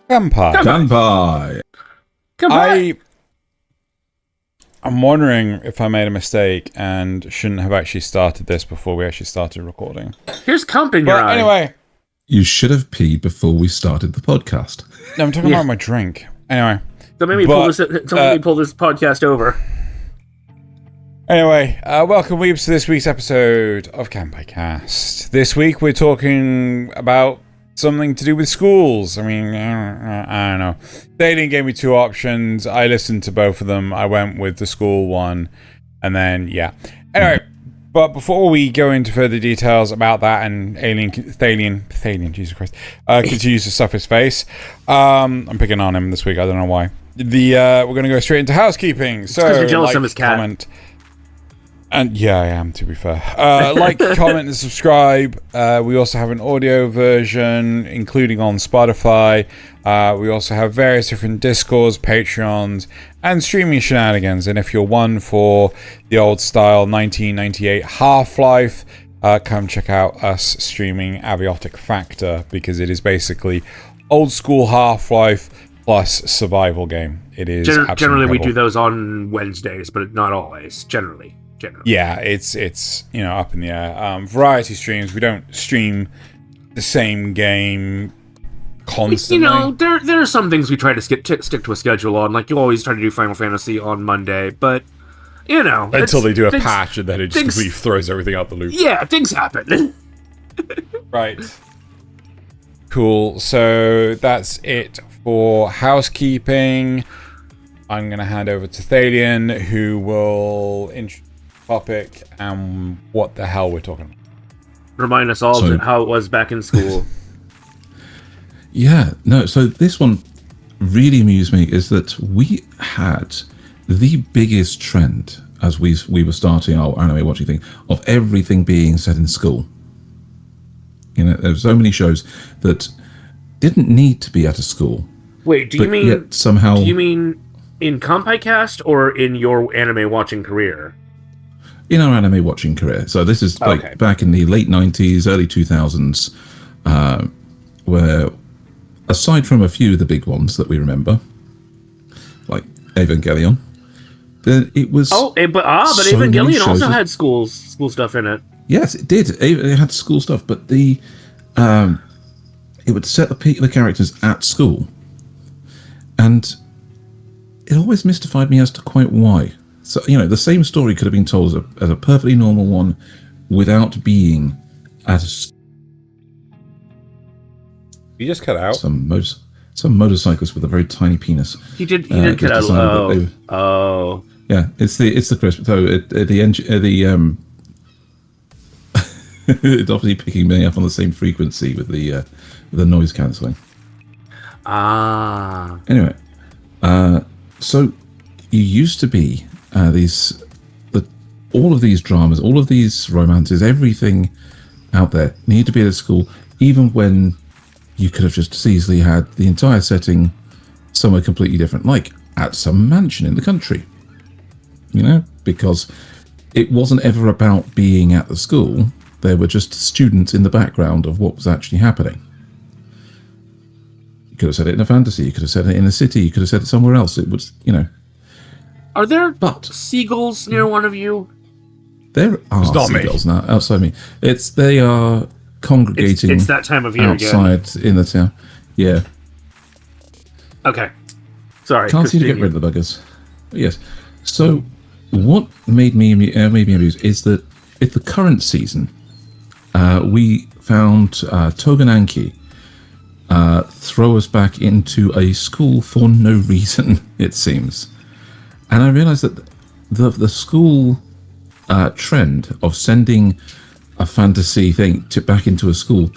Kanpai. I'm wondering if I made a mistake and shouldn't have actually started this before we actually started recording. Here's Comp in your eye. Anyway. You should have peed before we started the podcast. No, I'm talking about my drink. Anyway. Don't make me pull this podcast over. Anyway, welcome weebs to this week's episode of Kanpai Cast. This week we're talking about something to do with schools. I mean, I don't know. Thaylien gave me two options. I listened to both of them. I went with the school one. And then, yeah. Anyway, but before we go into further details about that and Thaylien, Jesus Christ, continues to stuff his face. I'm picking on him this week. I don't know why. We're going to go straight into housekeeping. So, because you're jealous of his cat. Comment, and yeah, I am, to be fair. Like, comment, and subscribe. We also have an audio version, including on Spotify. We also have various different Discords, Patreons, and streaming shenanigans. And if you're one for the old style 1998 Half-Life, come check out us streaming Aviotic Factor, because it is basically old school Half-Life plus survival game. It is generally incredible. We do those on Wednesdays, but not always. Generally. Yeah, it's up in the air. Variety streams. We don't stream the same game constantly. There are some things we try to stick to a schedule on. Like, you always try to do Final Fantasy on Monday, but until they do a patch and then it just completely throws everything out the loop. Yeah, things happen. Right. Cool. So that's it for housekeeping. I'm going to hand over to Thaylien, who will introduce topic and what the hell we're talking about. Remind us all how it was back in school. So this one really amused me is that we had the biggest trend as we were starting our anime watching thing of everything being set in school. There's so many shows that didn't need to be at a school. Wait, do you mean in Kanpai Cast or in your anime watching career? In our anime watching career. So this is back in the late 90s, early 2000s, where aside from a few of the big ones that we remember, like Evangelion, it was... but Evangelion also had school stuff in it. Yes, it did. It had school stuff, but it would set the characters at school. And it always mystified me as to quite why. So, the same story could have been told as a perfectly normal one without being at a... You just cut out? Some motorcyclist with a very tiny penis. He did cut out. Oh. Yeah, it's the crisp. So it's obviously picking me up on the same frequency with the noise cancelling. Ah. Anyway, so you used to be all of these dramas, all of these romances, everything out there needed to be at a school, even when you could have just as easily had the entire setting somewhere completely different, like at some mansion in the country. Because it wasn't ever about being at the school. There were just students in the background of what was actually happening. You could have said it in a fantasy, you could have said it in a city, you could have said it somewhere else. It was, Are there seagulls near one of you? There are seagulls now outside me. They are congregating. It's that time of year outside in the town. Yeah. Okay. Sorry. Can't seem to get rid of the buggers. But yes. So what made me amused is that in the current season, we found Togananki throw us back into a school for no reason, it seems. And I realized that the school trend of sending a fantasy thing back into a school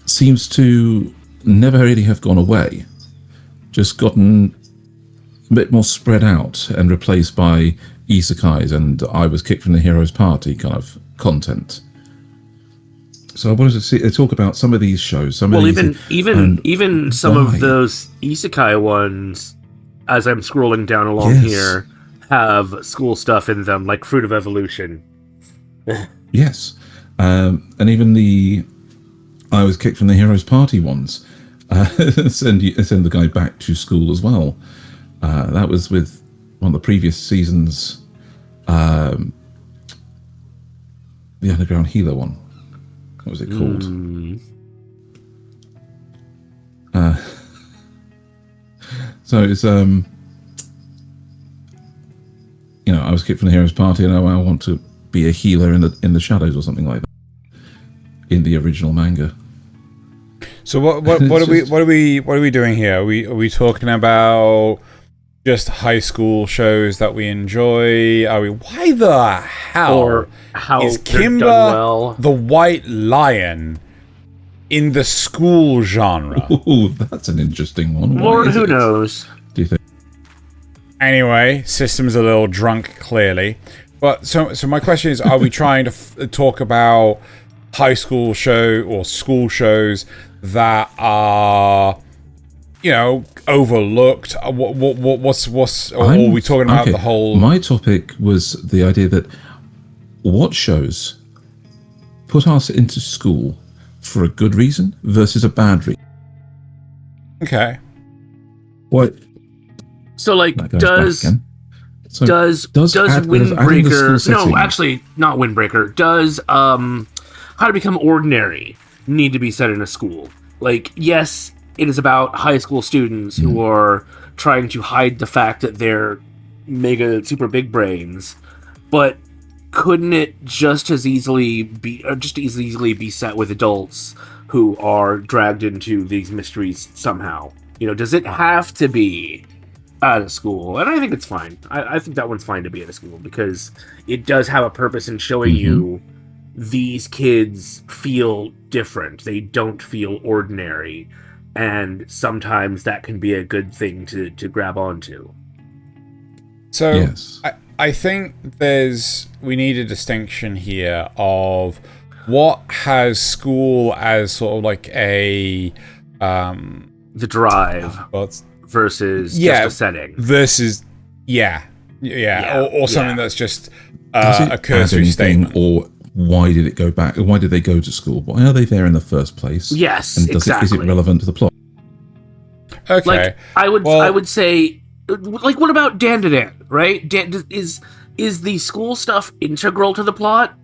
seems to never really have gone away. Just gotten a bit more spread out and replaced by isekais and I was kicked from the hero's party kind of content. So I wanted to talk about some of these shows. Even some of those isekai ones, as I'm scrolling down along here, have school stuff in them, like Fruit of Evolution. Yes. And even I was kicked from the Heroes Party ones. Send the guy back to school as well. That was with one of the previous seasons, the Underground Healer one. What was it called? So it's I was kicked from the Heroes Party, and I want to be a healer in the shadows or something like that in the original manga. So what are we doing here? Are we talking about just high school shows that we enjoy? Why the hell or how is Kimba the White Lion in the school genre? Ooh, that's an interesting one. Lord, who knows? Do you think? Anyway, System's a little drunk, clearly. But so my question is: are we trying to talk about high school show or school shows that are, overlooked? What's or are we talking about the whole? My topic was the idea that what shows put us into school for a good reason versus a bad reason. Okay. What? So, like, does Windbreaker? No, actually, not Windbreaker. Does How to Become Ordinary need to be set in a school? Like, yes, it is about high school students who are trying to hide the fact that they're mega super big brains, but couldn't it just as easily be set with adults who are dragged into these mysteries somehow? Does it have to be at a school? And I think it's fine. I think that one's fine to be at a school because it does have a purpose in showing you these kids feel different. They don't feel ordinary. And sometimes that can be a good thing to grab onto. So yes. I think we need a distinction here of what has school as sort of like a the drive versus just a setting versus or something that's just a cursory statement. Or why did it go back? Why did they go to school? Why are they there in the first place? Yes, and is it relevant to the plot? Okay, like I would say, like, what about Dan to Dan? Right? Is the school stuff integral to the plot?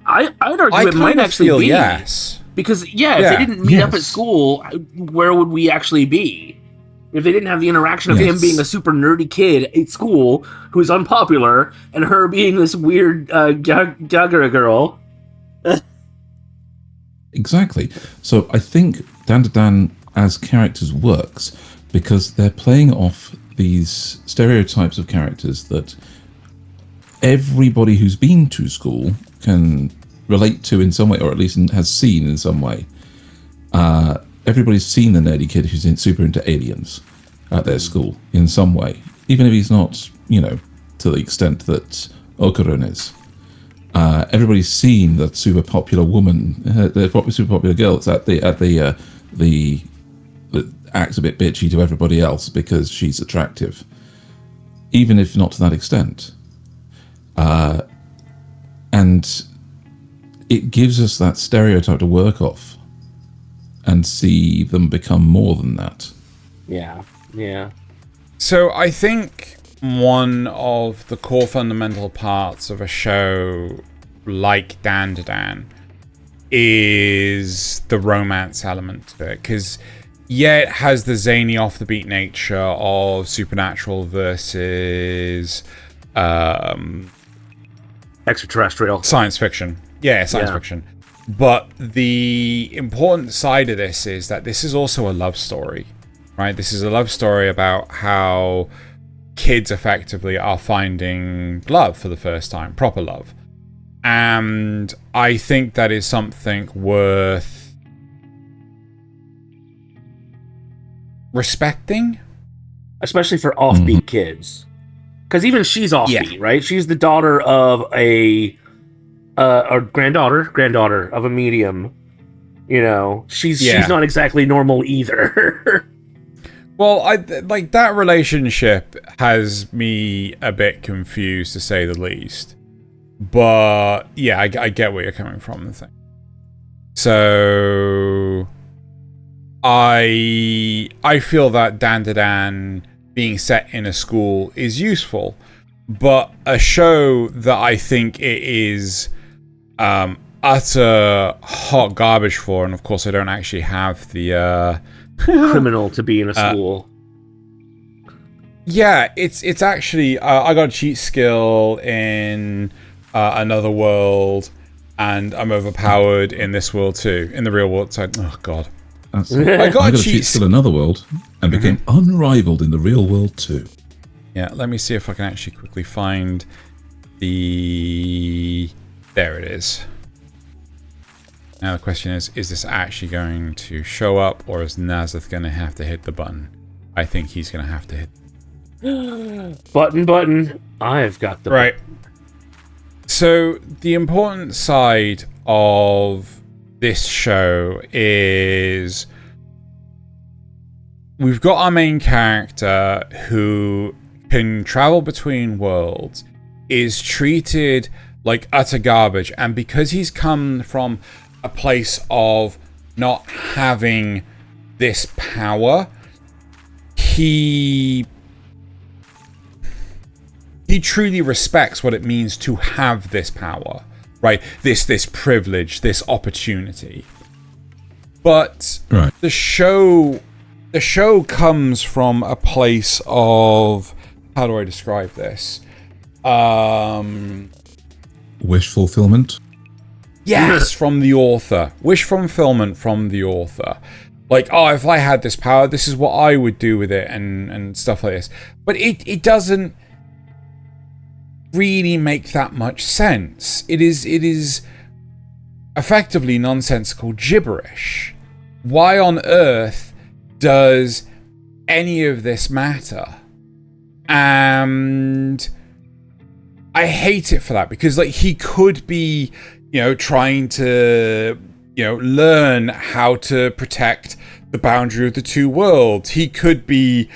I'd argue it might actually be. Yes. Because if they didn't meet up at school, where would we actually be? If they didn't have the interaction of him being a super nerdy kid at school who's unpopular, and her being this weird Gagara girl. Exactly. So I think Dan to Dan as characters works because they're playing off these stereotypes of characters that everybody who's been to school can relate to in some way, or at least has seen in some way. Everybody's seen the nerdy kid who's super into aliens at their school in some way, even if he's not, to the extent that Okurun is. Everybody's seen that super popular woman, the super popular girl that's that acts a bit bitchy to everybody else because she's attractive, even if not to that extent. And it gives us that stereotype to work off and see them become more than that. Yeah. So I think one of the core fundamental parts of a show like Dan to Dan is the romance element to it. Because, it has the zany off-the-beat nature of Supernatural versus extraterrestrial. Science fiction. Yeah, science fiction. But the important side of this is that this is also a love story, right? This is a love story about how kids effectively are finding love for the first time, proper love. And I think that is something worth respecting. Especially for offbeat kids. Because even she's offbeat, right? She's the daughter of a granddaughter of a medium. She's not exactly normal either. Well, like that relationship has me a bit confused, to say the least. But yeah, I get where you're coming from. The thing. So I feel that Dan being set in a school is useful, but a show that I think it is utter hot garbage for, and of course I don't actually have the criminal to be in a school. Yeah, it's actually I got a cheat skill in another world, and I'm overpowered in this world too. In the real world, so oh god, I got a cheat skill in another world and became unrivaled in the real world too. Yeah, let me see if I can actually quickly find the. There it is. Now the question is this actually going to show up, or is Nasuth going to have to hit the button? I think he's going to have to hit. Button. I've got the right. So the important side of this show is we've got our main character who can travel between worlds, is treated like utter garbage, and because he's come from a place of not having this power, he truly respects what it means to have this power, right? This privilege, this opportunity. But right. the show comes from a place of, how do I describe this? Wish fulfillment. Yes, from the author. Wish fulfillment from the author. Like, oh, if I had this power, this is what I would do with it, and stuff like this. But it doesn't really make that much sense. It is effectively nonsensical gibberish. Why on earth does any of this matter? And I hate it for that, because like he could be, trying to, learn how to protect the boundary of the two worlds. He could be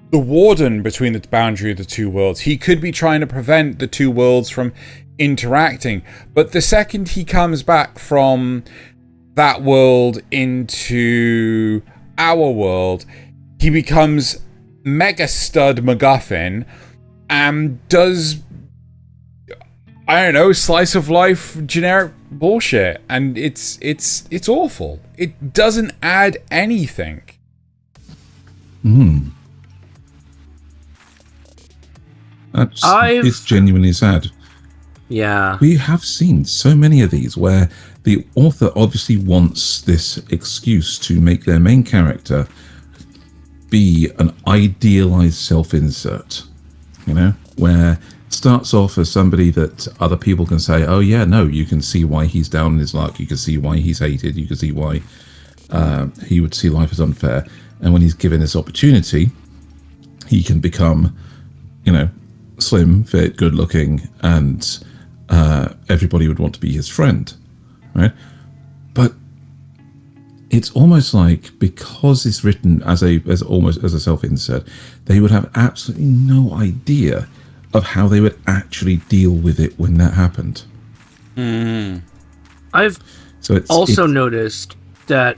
the warden between the boundary of the two worlds. He could be trying to prevent the two worlds from interacting. But the second he comes back from that world into our world, he becomes mega stud MacGuffin and does, I don't know, slice of life generic bullshit, and it's awful. It doesn't add anything. It's genuinely sad. Yeah. We have seen so many of these where the author obviously wants this excuse to make their main character be an idealized self-insert, where it starts off as somebody that other people can say, oh yeah, no, you can see why he's down in his luck, you can see why he's hated, you can see why he would see life as unfair, and when he's given this opportunity, he can become, slim, fit, good looking, and everybody would want to be his friend, right? But it's almost like, because it's written as almost as a self-insert, they would have absolutely no idea of how they would actually deal with it when that happened. I've also noticed that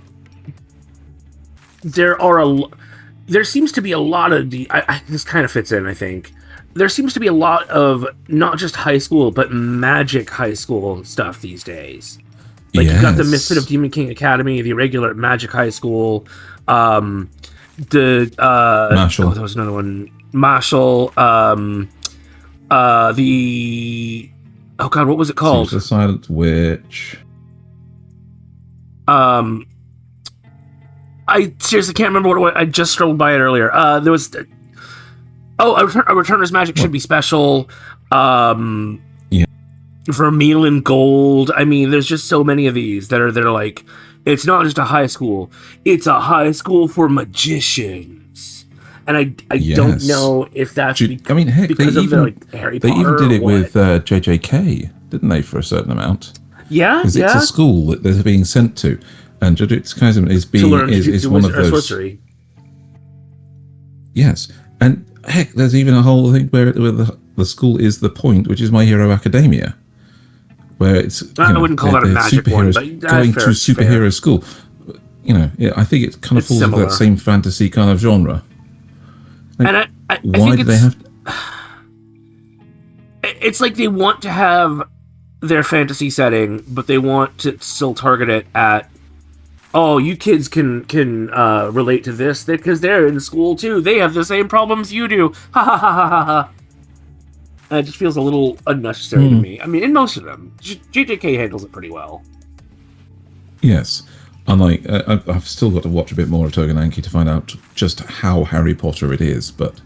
there seems to be a lot of this kind of fits in, I think. There seems to be a lot of not just high school, but magic high school stuff these days. Like, you've got the Misfit of Demon King Academy, the irregular Magic High School, Mashle. Oh, there was another one. Mashle, oh god, what was it called? The Silent Witch. I seriously can't remember what it was. I just scrolled by it earlier. There was a Returner's Magic should be special. Vermilion Gold. I mean, there's just so many of these that are like, it's not just a high school, it's a high school for magicians. And I don't know if that's because of Harry Potter. They even did it with JJK, didn't they, for a certain amount? Yeah, because it's a school that they're being sent to, and Jujutsu Kaisen is one of those. Sorcery. Yes, and heck, there's even a whole thing where the the school is the point, which is My Hero Academia, where it's I wouldn't call that a magic one, but going to superhero school. You know, I think it kind of falls into that same fantasy kind of genre. Like, and I why do they have? It's like they want to have their fantasy setting, but they want to still target it at, oh, you kids can relate to this because they're in school too. They have the same problems you do. Ha ha ha ha ha. And it just feels a little unnecessary to me. I mean, in most of them, JJK handles it pretty well. Yes. Unlike, I've still got to watch a bit more of Togananki to find out just how Harry Potter it is, but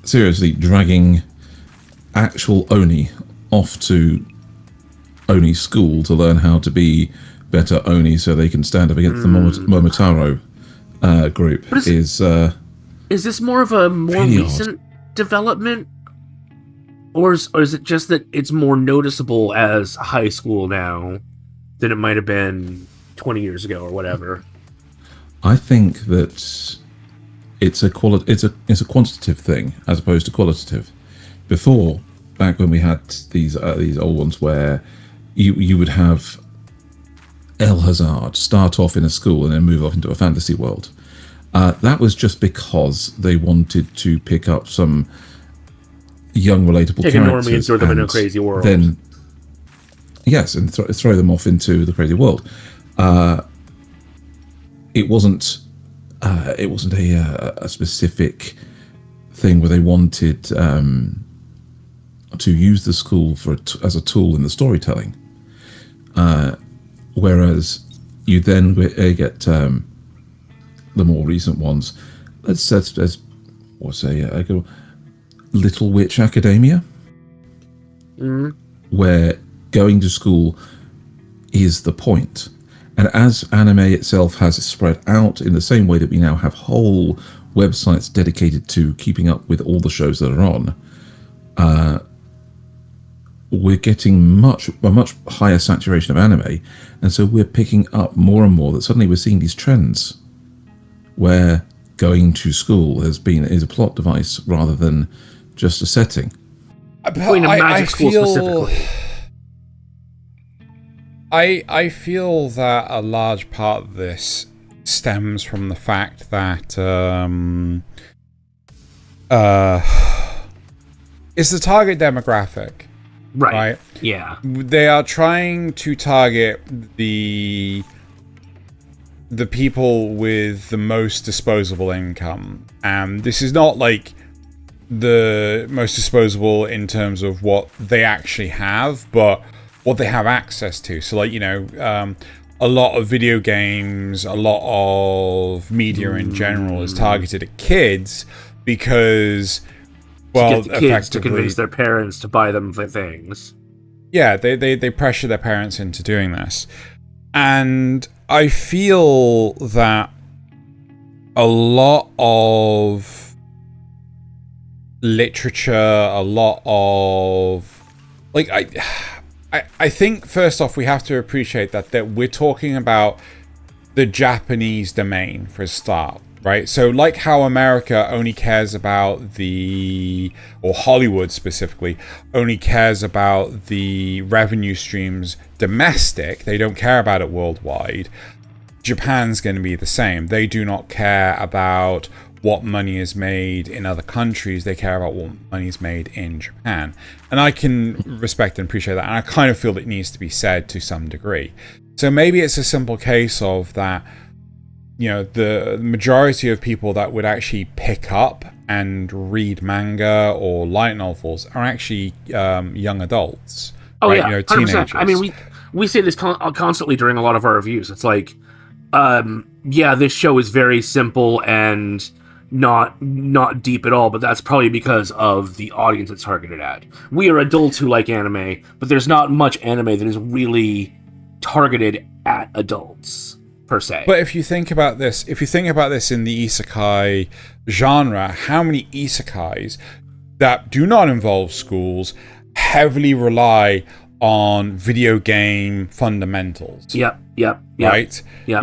seriously, dragging actual Oni off to Oni school to learn how to be better Oni so they can stand up against the Momotaro group is this more of a more recent development? Or is it just that it's more noticeable as high school now than it might have been 20 years ago or whatever? I think that it's a quantitative thing as opposed to qualitative. Before, back when we had these old ones where you would have El Hazard start off in a school and then move off into a fantasy world. That was just because they wanted to pick up some young, relatable characters. Take a normie and throw them in a crazy world. Then, yes, and throw them off into the crazy world. It wasn't a specific thing where they wanted to use the school as a tool in the storytelling. Whereas you then get the more recent ones. Let's what's a good Little Witch Academia, where going to school is the point. And as anime itself has spread out in the same way that we now have whole websites dedicated to keeping up with all the shows that are on, we're getting a much higher saturation of anime, and so we're picking up more and more that suddenly we're seeing these trends where going to school is a plot device rather than just a setting. Going to magic school specifically. I feel that a large part of this stems from the fact that it's the target demographic. Right. Yeah. They are trying to target the people with the most disposable income. And this is not like the most disposable in terms of what they actually have, but what they have access to. So, like, a lot of video games, a lot of media in general is targeted at kids because, well, to get the kids to convince their parents to buy them for things. Yeah, they pressure their parents into doing this. And I feel that a lot of literature, a lot of I think first off we have to appreciate that we're talking about the Japanese domain for a start, right? So like how America only cares about or Hollywood specifically only cares about the revenue streams domestic, they don't care about it worldwide. Japan's going to be the same. They do not care about what money is made in other countries, they care about what money is made in Japan. And I can respect and appreciate that, and I kind of feel it needs to be said to some degree. So maybe it's a simple case of that, the majority of people that would actually pick up and read manga or light novels are actually young adults. Oh, right? Yeah, teenagers. 100%. I mean, we say this constantly during a lot of our reviews. It's like, this show is very simple and not deep at all, but that's probably because of the audience it's targeted at. We are adults who like anime, but there's not much anime that is really targeted at adults per se. But if you think about this in the isekai genre, how many isekais that do not involve schools heavily rely on video game fundamentals? Yep. Right? Yep.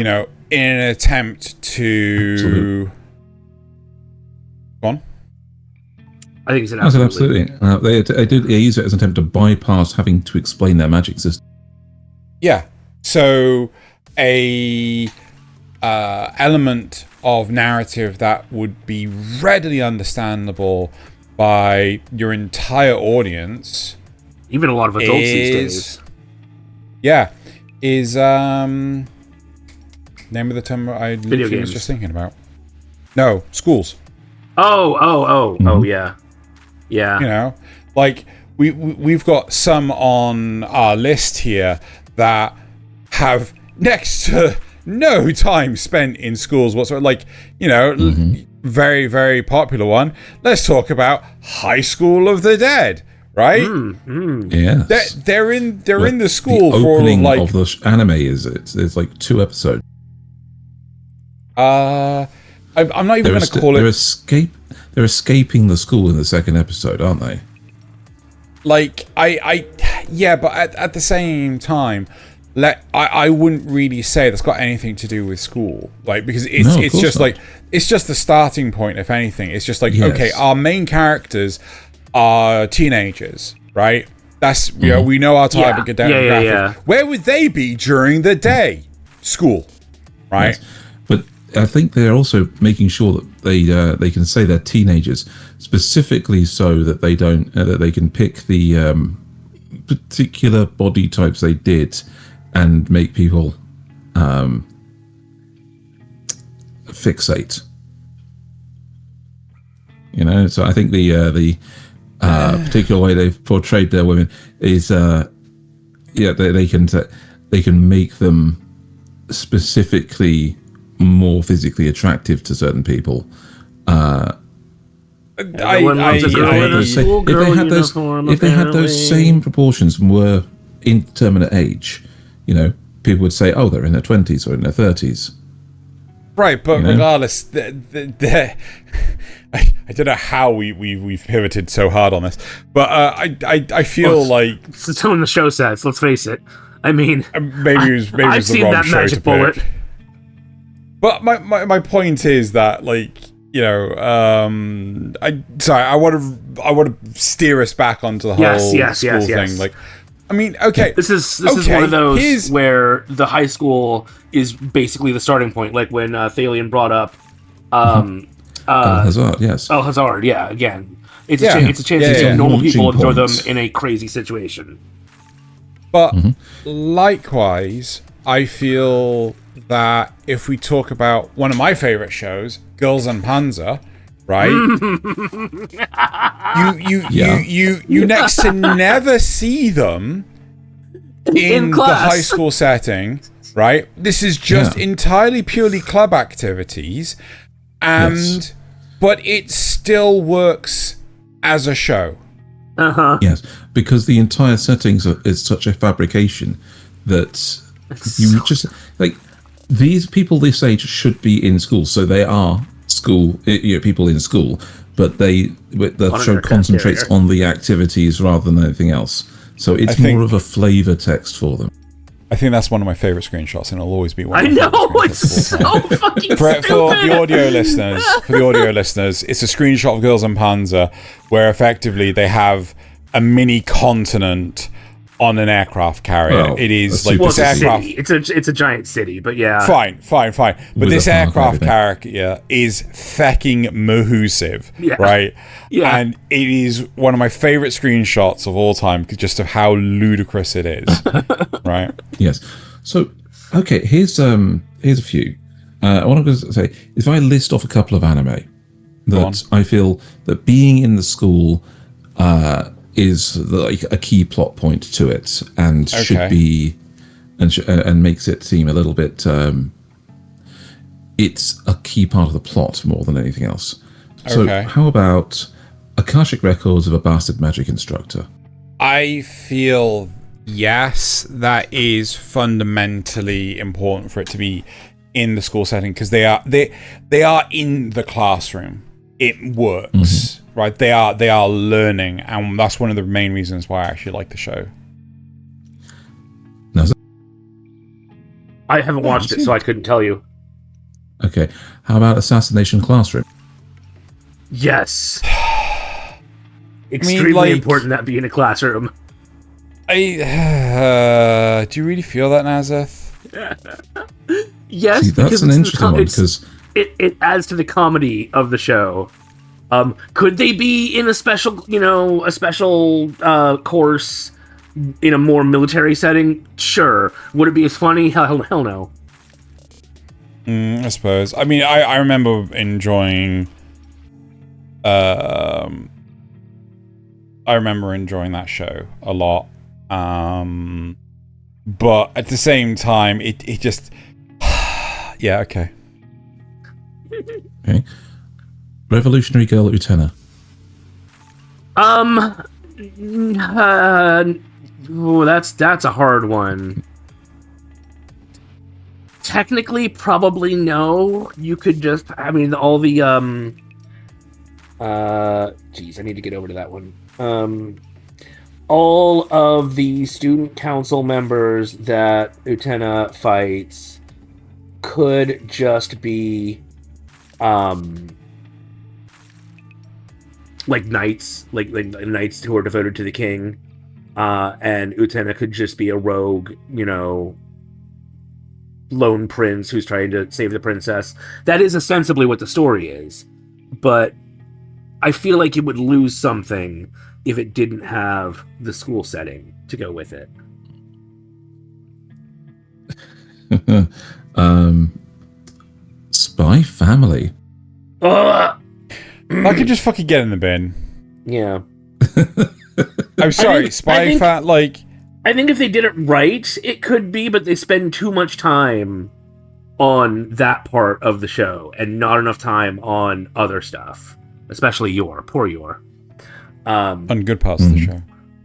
In an attempt to... Absolutely. Go on. I think he said I said absolutely. They use it as an attempt to bypass having to explain their magic system. Yeah. So a element of narrative that would be readily understandable by your entire audience, even a lot of adults these days. Yeah, is name of the term I was just thinking about. No, schools. Oh, yeah. You know, like we've got some on our list here that have next to no time spent in schools whatsoever. Like, you know, very, very popular one. Let's talk about High School of the Dead, right? Yes. They're in the school the for opening like of the anime it's like 2 episodes. I'm not even going to call it. They're escaping the school in the second episode, aren't they? Like yeah, but at the same time, I wouldn't really say that's got anything to do with school, like, because it's just like it's just the starting point. If anything, it's just like okay, our main characters are teenagers, right? That's you know, we know our target demographic. Yeah. Where would they be during the day? School, right? Yes. But I think they're also making sure that they can say they're teenagers specifically so that they don't that they can pick the particular body types they did and make people fixate. You know, so I think the particular way they've portrayed their women is they can make them specifically more physically attractive to certain people. If they had those same proportions and were indeterminate age, you know, people would say, oh, they're in their 20s or in their 30s. Right, but regardless, I don't know how we've pivoted so hard on this, but I feel like it's tone the show says. Let's face it. I mean, maybe I've it's the seen wrong that show magic to bullet. pick. But my point is that, like, you know, I want to steer us back onto the whole school thing. Like, I mean, okay, this is one of those where the high school is basically the starting point. Like when Thaylien brought up Hazard, yes. Oh, Hazard, yeah. Again, it's a chance to see normal people and throw them in a crazy situation. But likewise, I feel that if we talk about one of my favorite shows, Girls and Panzer, right? you next to never see them in the high school setting, right? This is just entirely purely club activities, and but it still works as a show. Yes, because the entire setting is such a fabrication that you just like these people this age should be in school, so they are people in school, but the show concentrates on the activities rather than anything else. So it's more of a flavor text for them. I think that's one of my favorite screenshots, and it'll always be one. I know, it's so fucking stupid. For the audio listeners, it's a screenshot of Girls and Panzer, where effectively they have a mini continent on an aircraft carrier. Well, it is like this aircraft. It's a giant city, but yeah. Fine. But this aircraft carrier is fecking massive, right? Yeah. And it is one of my favorite screenshots of all time, just of how ludicrous it is, right? Yes. So, okay, here's a few. What I'm going to say, if I list off a couple of anime that I feel that being in the school is like a key plot point to it, and should be, and makes it seem a little bit. It's a key part of the plot more than anything else. So, how about Akashic Records of a Bastard Magic Instructor? I feel yes, that is fundamentally important for it to be in the school setting, because they are in the classroom. It works. Right, they are learning, and that's one of the main reasons why I actually like the show. I haven't watched it, so I couldn't tell you. Okay, how about Assassination Classroom? Yes. extremely important that be in a classroom. Do you really feel that, Nasuth? Yes, see, that's an interesting one because it adds to the comedy of the show. Could they be in a special course in a more military setting? Sure. Would it be as funny? Hell no. I suppose. I mean, I remember enjoying. I remember enjoying that show a lot. But at the same time, it just. Yeah. Okay. Okay. Revolutionary Girl Utena. That's a hard one. Technically, probably no. You could just, all the geez, I need to get over to that one. All of the student council members that Utena fights could just be like knights, like knights who are devoted to the king, and Utena could just be a rogue, lone prince who's trying to save the princess. That is ostensibly what the story is, but I feel like it would lose something if it didn't have the school setting to go with it. Spy Family. I could just fucking get in the bin. Yeah. I'm sorry, I think if they did it right, it could be, but they spend too much time on that part of the show and not enough time on other stuff, especially poor Yor. On good parts of the show.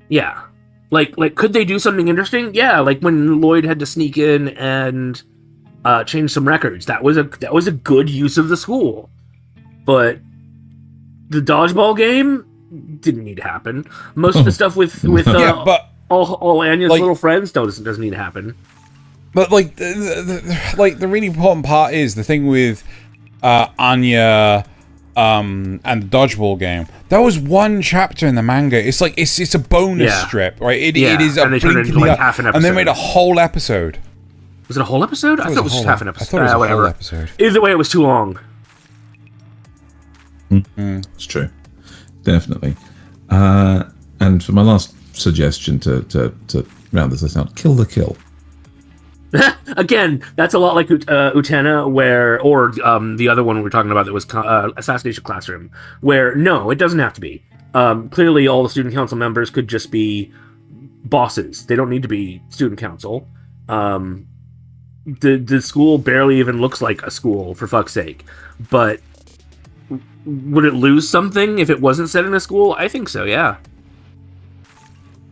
Yeah. Like, could they do something interesting? Yeah, like when Lloyd had to sneak in and change some records. That was a good use of the school. But the dodgeball game didn't need to happen. Most of the stuff with all Anya's little friends doesn't need to happen. But the really important part is the thing with Anya and the dodgeball game. That was one chapter in the manga. It's like it's a bonus strip, right? It is a and they turned it into like half an episode. And they made a whole episode. Was it a whole episode? I thought it was just half an episode. I thought it was a whole episode. Either way, it was too long. It's true. Definitely. And for my last suggestion to round this out, Kill the Kill. Again, that's a lot like Utena, or the other one we were talking about that was Assassination Classroom, where no, it doesn't have to be. Clearly, all the student council members could just be bosses. They don't need to be student council. The school barely even looks like a school, for fuck's sake. But would it lose something if it wasn't set in a school? I think so, yeah.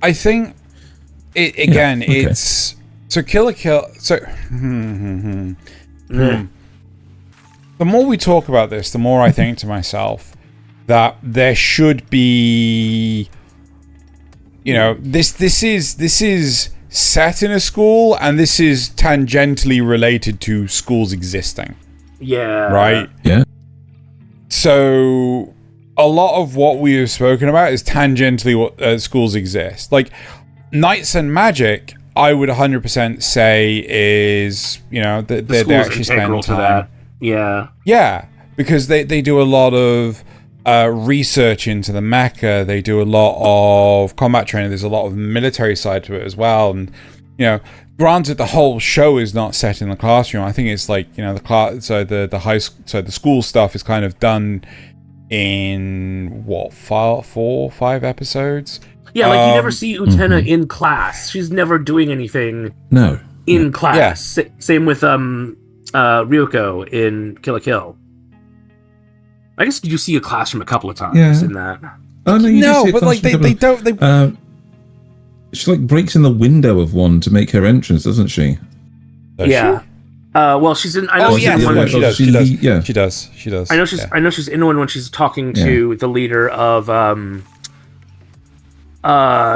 I think, it's... So Kill a Kill... So... The more we talk about this, the more I think to myself that there should be... This is set in a school, and this is tangentially related to schools existing. Yeah. Right? Yeah. So a lot of what we have spoken about is tangentially what schools exist. Like Knights and Magic, I would 100% say is, they actually spend time. That. Yeah. Yeah, because they do a lot of research into the mecha. They do a lot of combat training. There's a lot of military side to it as well. And, granted, the whole show is not set in the classroom. I think it's like, the school stuff is kind of done in, 4-5 episodes? Yeah, like you never see Utena in class. She's never doing anything in class. Yeah. Same with Ryuko in Kill la Kill. I guess you see a classroom a couple of times in that. Oh, no, but like they don't. She like breaks in the window of one to make her entrance, doesn't she? Yeah. Well, she's in. I know she's in one. She does. Yeah, she does. I know she's. I know she's in one when she's talking to the leader of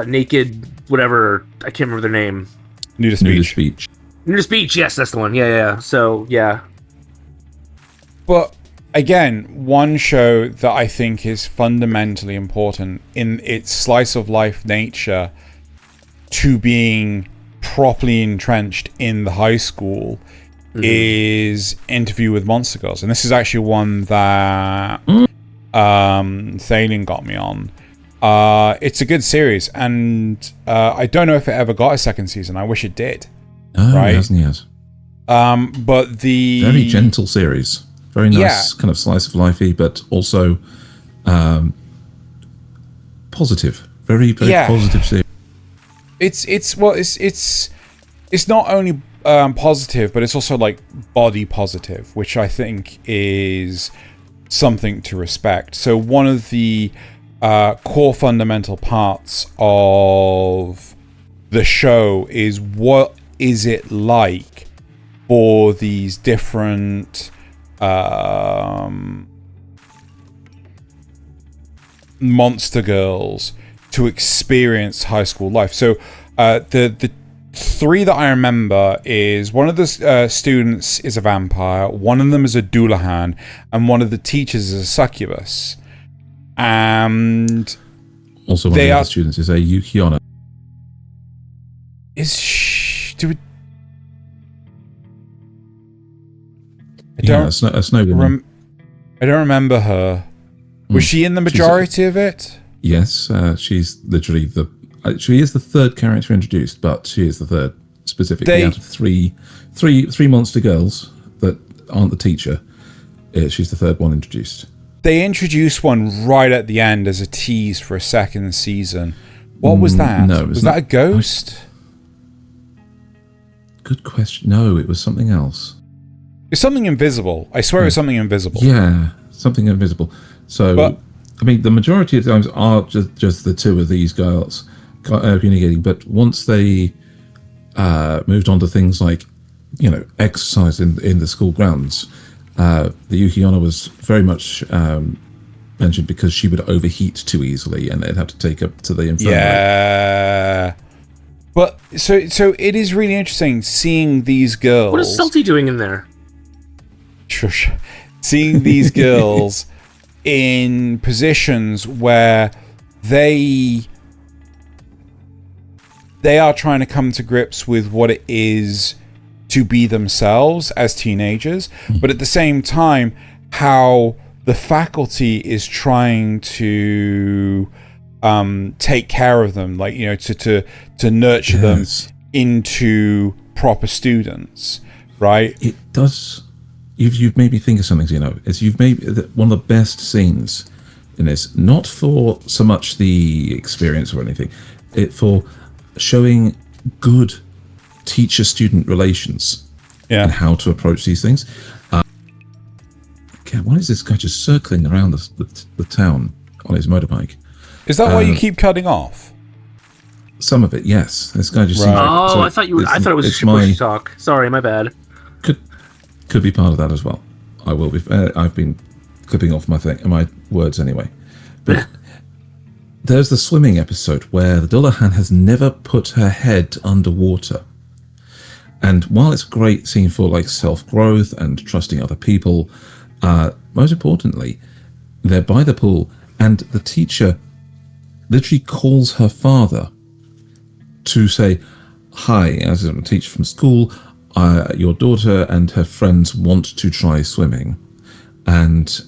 Naked whatever. I can't remember their name. Nudist Beach. Yes, that's the one. Yeah. So yeah. But again, one show that I think is fundamentally important in its slice of life nature to being properly entrenched in the high school is Interview with Monster Girls. And this is actually one that Thaylien got me on. It's a good series, and I don't know if it ever got a second season. I wish it did. Oh, right? It hasn't yet. But the... Very gentle series. Very nice, kind of slice of lifey, but also positive. Very, very positive series. It's not only positive, but it's also like body positive, which I think is something to respect. So one of the core fundamental parts of the show is, what is it like for these different monster girls to experience high school life. So the three that I remember is, one of the students is a vampire, one of them is a Doulahan, and one of the teachers is a succubus. And also one of the other students is a Utena. Is she... a Xenogelion. I don't remember her. Was she in the majority of it? Yes, she's literally she is the third character introduced, but she is the third specifically out of three monster girls that aren't the teacher. She's the third one introduced. They introduced one right at the end as a tease for a second season. What was that? No, was that a ghost? Good question. No, it was something else. It's something invisible. I swear it's something invisible. Yeah, something invisible. So, I mean, the majority of times are just the two of these girls communicating, but once they moved on to things like, exercise in the school grounds, the Yukiona was very much mentioned because she would overheat too easily and they'd have to take her to the infirmary. Yeah. But, so it is really interesting seeing these girls... What is Salty doing in there? Shush. Seeing these girls in positions where they are trying to come to grips with what it is to be themselves as teenagers, but at the same time, how the faculty is trying to take care of them, like, to nurture them into proper students, right? It does. You've made me think of something, you've made one of the best scenes in this, not for so much the experience or anything, for showing good teacher-student relations and how to approach these things. Why is this guy just circling around the town on his motorbike? Is that why you keep cutting off? Some of it, yes. This guy just. Right. I thought it was push talk. Sorry, my bad. Could be part of that as well. I will be. I've been clipping off my words anyway. But there's the swimming episode where the Doulahan has never put her head underwater. And while it's a great scene for like self-growth and trusting other people, most importantly, they're by the pool and the teacher literally calls her father to say, "Hi, as a teacher from school, your daughter and her friends want to try swimming, and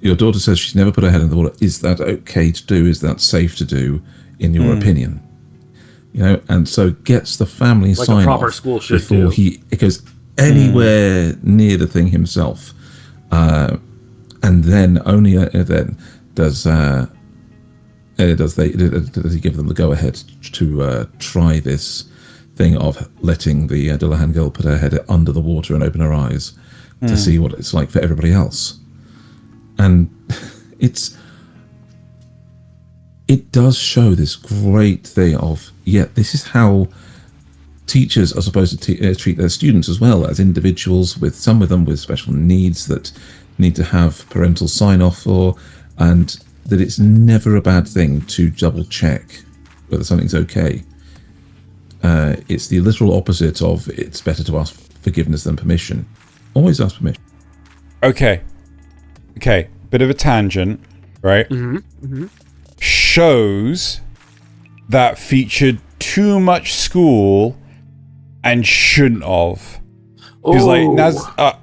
your daughter says she's never put her head in the water. Is that okay to do? Is that safe to do, in your opinion?" And so gets the family like sign a proper off school should before he goes anywhere near the thing himself, and then only then does he give them the go ahead to try this thing of letting the Doulahan girl put her head under the water and open her eyes to see what it's like for everybody else. And it does show this great thing of, this is how teachers are supposed to treat their students as well, as individuals, with some of them with special needs that need to have parental sign-off for, and that it's never a bad thing to double check whether something's okay. It's the literal opposite of it's better to ask forgiveness than permission. Always ask permission. Okay. okay, bit of a tangent, right? Shows that featured too much school and shouldn't have. Because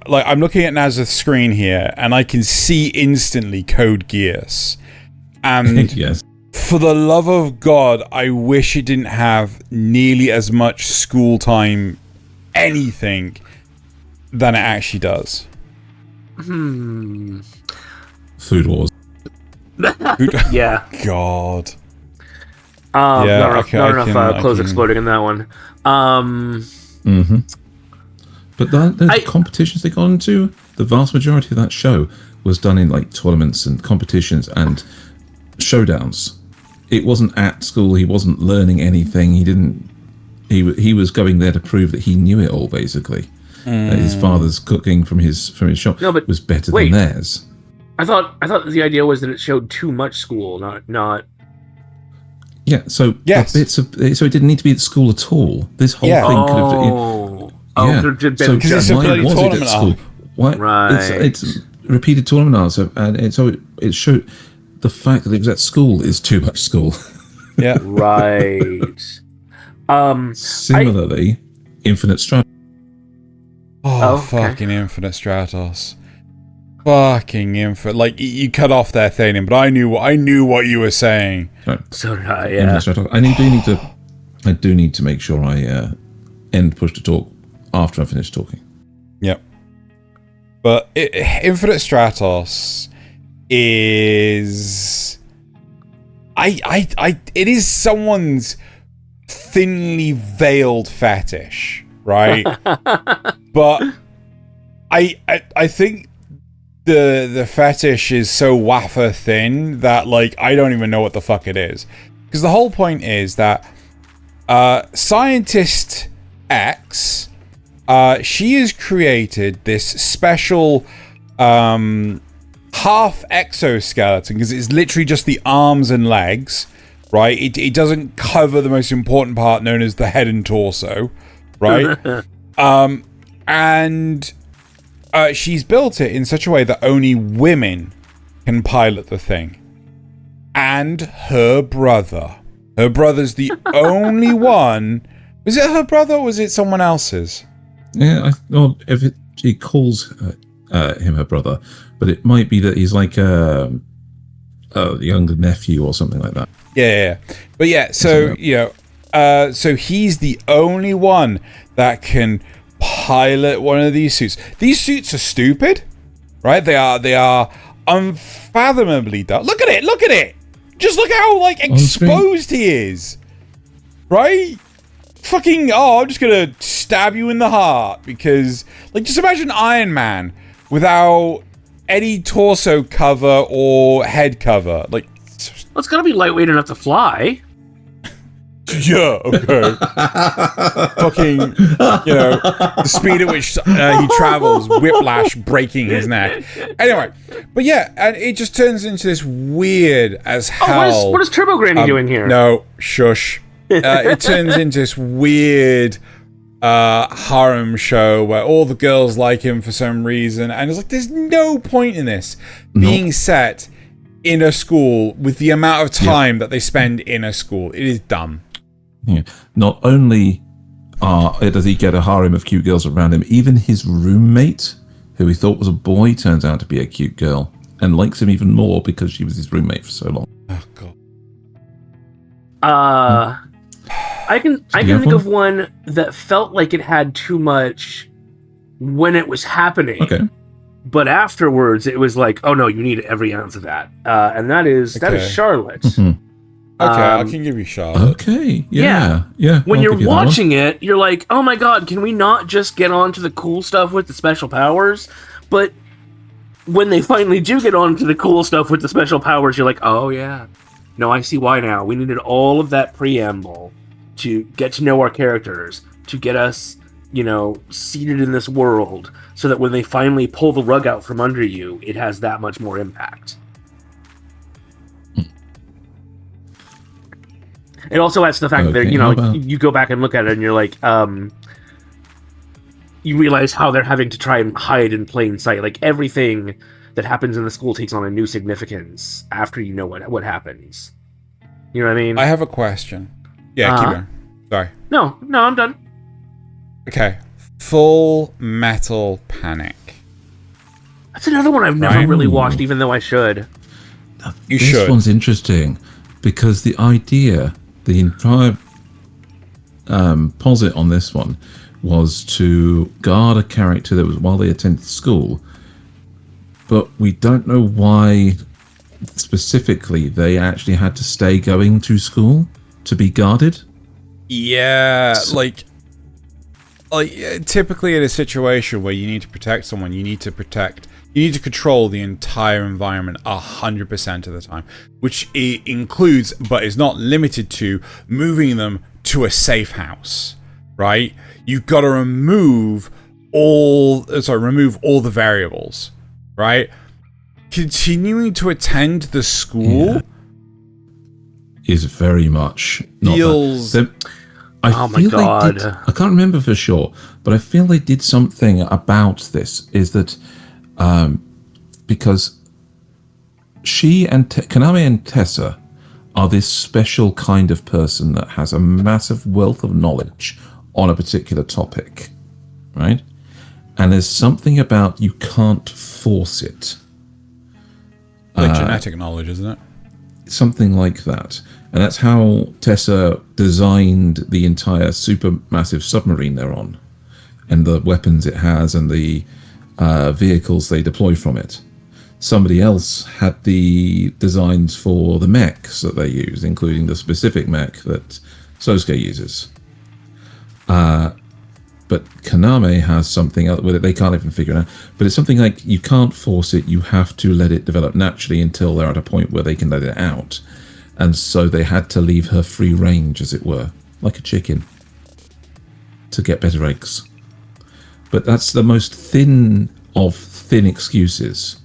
like I'm looking at Nasuth's screen here, and I can see instantly code Geass. And Yes. for the love of God, I wish it didn't have nearly as much school time, anything, than it actually does. Food Wars. Yeah. God. Not enough clothes exploding in that one. But the competitions they got into, the vast majority of that show was done in like tournaments and competitions and showdowns. It wasn't at school. He wasn't learning anything. He was going there to prove that he knew it all, basically. That his father's cooking from his shop was better than theirs. I thought the idea was that it showed too much school, not. Yeah. So yes. Bits of so it didn't need to be at school at all. This whole thing could have. Could have been just why was it at school? Why? Right. It's repeated tournament arts, and so it showed the fact that it was at school is too much school. Yeah. Right. Similarly, Infinite Stratos. Fucking Infinite Stratos. Fucking Infinite. Like, you cut off there, Thaylien, but I knew what you were saying. Right. So did I, yeah. I do need to make sure I end push to talk after I finish talking. Yep. But Infinite Stratos is... it is someone's thinly veiled fetish, right? But I think the fetish is so wafer thin that, like, I don't even know what the fuck it is. Because the whole point is that Scientist X, she has created this special half exoskeleton, because it's literally just the arms and legs, right? It doesn't cover the most important part, known as the head and torso, right? And she's built it in such a way that only women can pilot the thing. And her brother. Her brother's the only one. Was it her brother or was it someone else's? Yeah, she calls him her brother, but it might be that he's like a younger nephew or something like that. Yeah. But yeah, so, so he's the only one that can pilot one of these suits. These suits are stupid, right? They are unfathomably dumb. Look at it! Just look how, like, exposed he is. Right? Fucking, I'm just gonna stab you in the heart because, like, just imagine Iron Man without any torso cover or head cover. Like, well, it's gotta be lightweight enough to fly. Yeah, okay. Fucking, the speed at which he travels, whiplash breaking his neck. Anyway, but yeah, and it just turns into this weird as hell. What is Turbo Granny doing here? No, shush. It turns into this weird harem show where all the girls like him for some reason, and it's like, there's no point in this being set in a school with the amount of time that they spend in a school. It is dumb. Yeah. Not only does he get a harem of cute girls around him, even his roommate, who he thought was a boy, turns out to be a cute girl and likes him even more because she was his roommate for so long. Oh god. I can think of one that felt like it had too much when it was happening. Okay. But afterwards, it was like, oh no, you need every ounce of that, and that is Charlotte. Mm-hmm. Okay, I can give you Charlotte. Okay, yeah. When you're watching it, you're like, oh my god, can we not just get on to the cool stuff with the special powers? But when they finally do get on to the cool stuff with the special powers, you're like, oh yeah, no, I see why now. We needed all of that preamble to get to know our characters, to get us, seated in this world, so that when they finally pull the rug out from under you, it has that much more impact. It also adds to the fact that, you go back and look at it and you're like, you realize how they're having to try and hide in plain sight. Like, everything that happens in the school takes on a new significance after you know what happens. You know what I mean? I have a question. Yeah, keep going. Sorry. No, I'm done. Okay. Full Metal Panic. That's another one I've never really watched, even though I should. This one's interesting because the idea, the entire posit on this one was to guard a character that was while they attended school, but we don't know why specifically they actually had to stay going to school to be guarded. Yeah, like typically in a situation where you need to protect someone, you need to control the entire environment 100% of the time, which it includes, but is not limited to, moving them to a safe house, right? You've got to remove all the variables, right? Continuing to attend the school is very much not feels. Oh my god! I can't remember for sure, but I feel they did something about this. Is that because she and Kaname and Tessa are this special kind of person that has a massive wealth of knowledge on a particular topic, right? And there's something about you can't force it. Like genetic knowledge, isn't it? Something like that. And that's how Tessa designed the entire supermassive submarine they're on, and the weapons it has, and the vehicles they deploy from it. Somebody else had the designs for the mechs that they use, including the specific mech that Sosuke uses. But Kaname has something else with it they can't even figure it out. But it's something like you can't force it, you have to let it develop naturally until they're at a point where they can let it out. And so they had to leave her free range, as it were, like a chicken, to get better eggs. But that's the most thin of thin excuses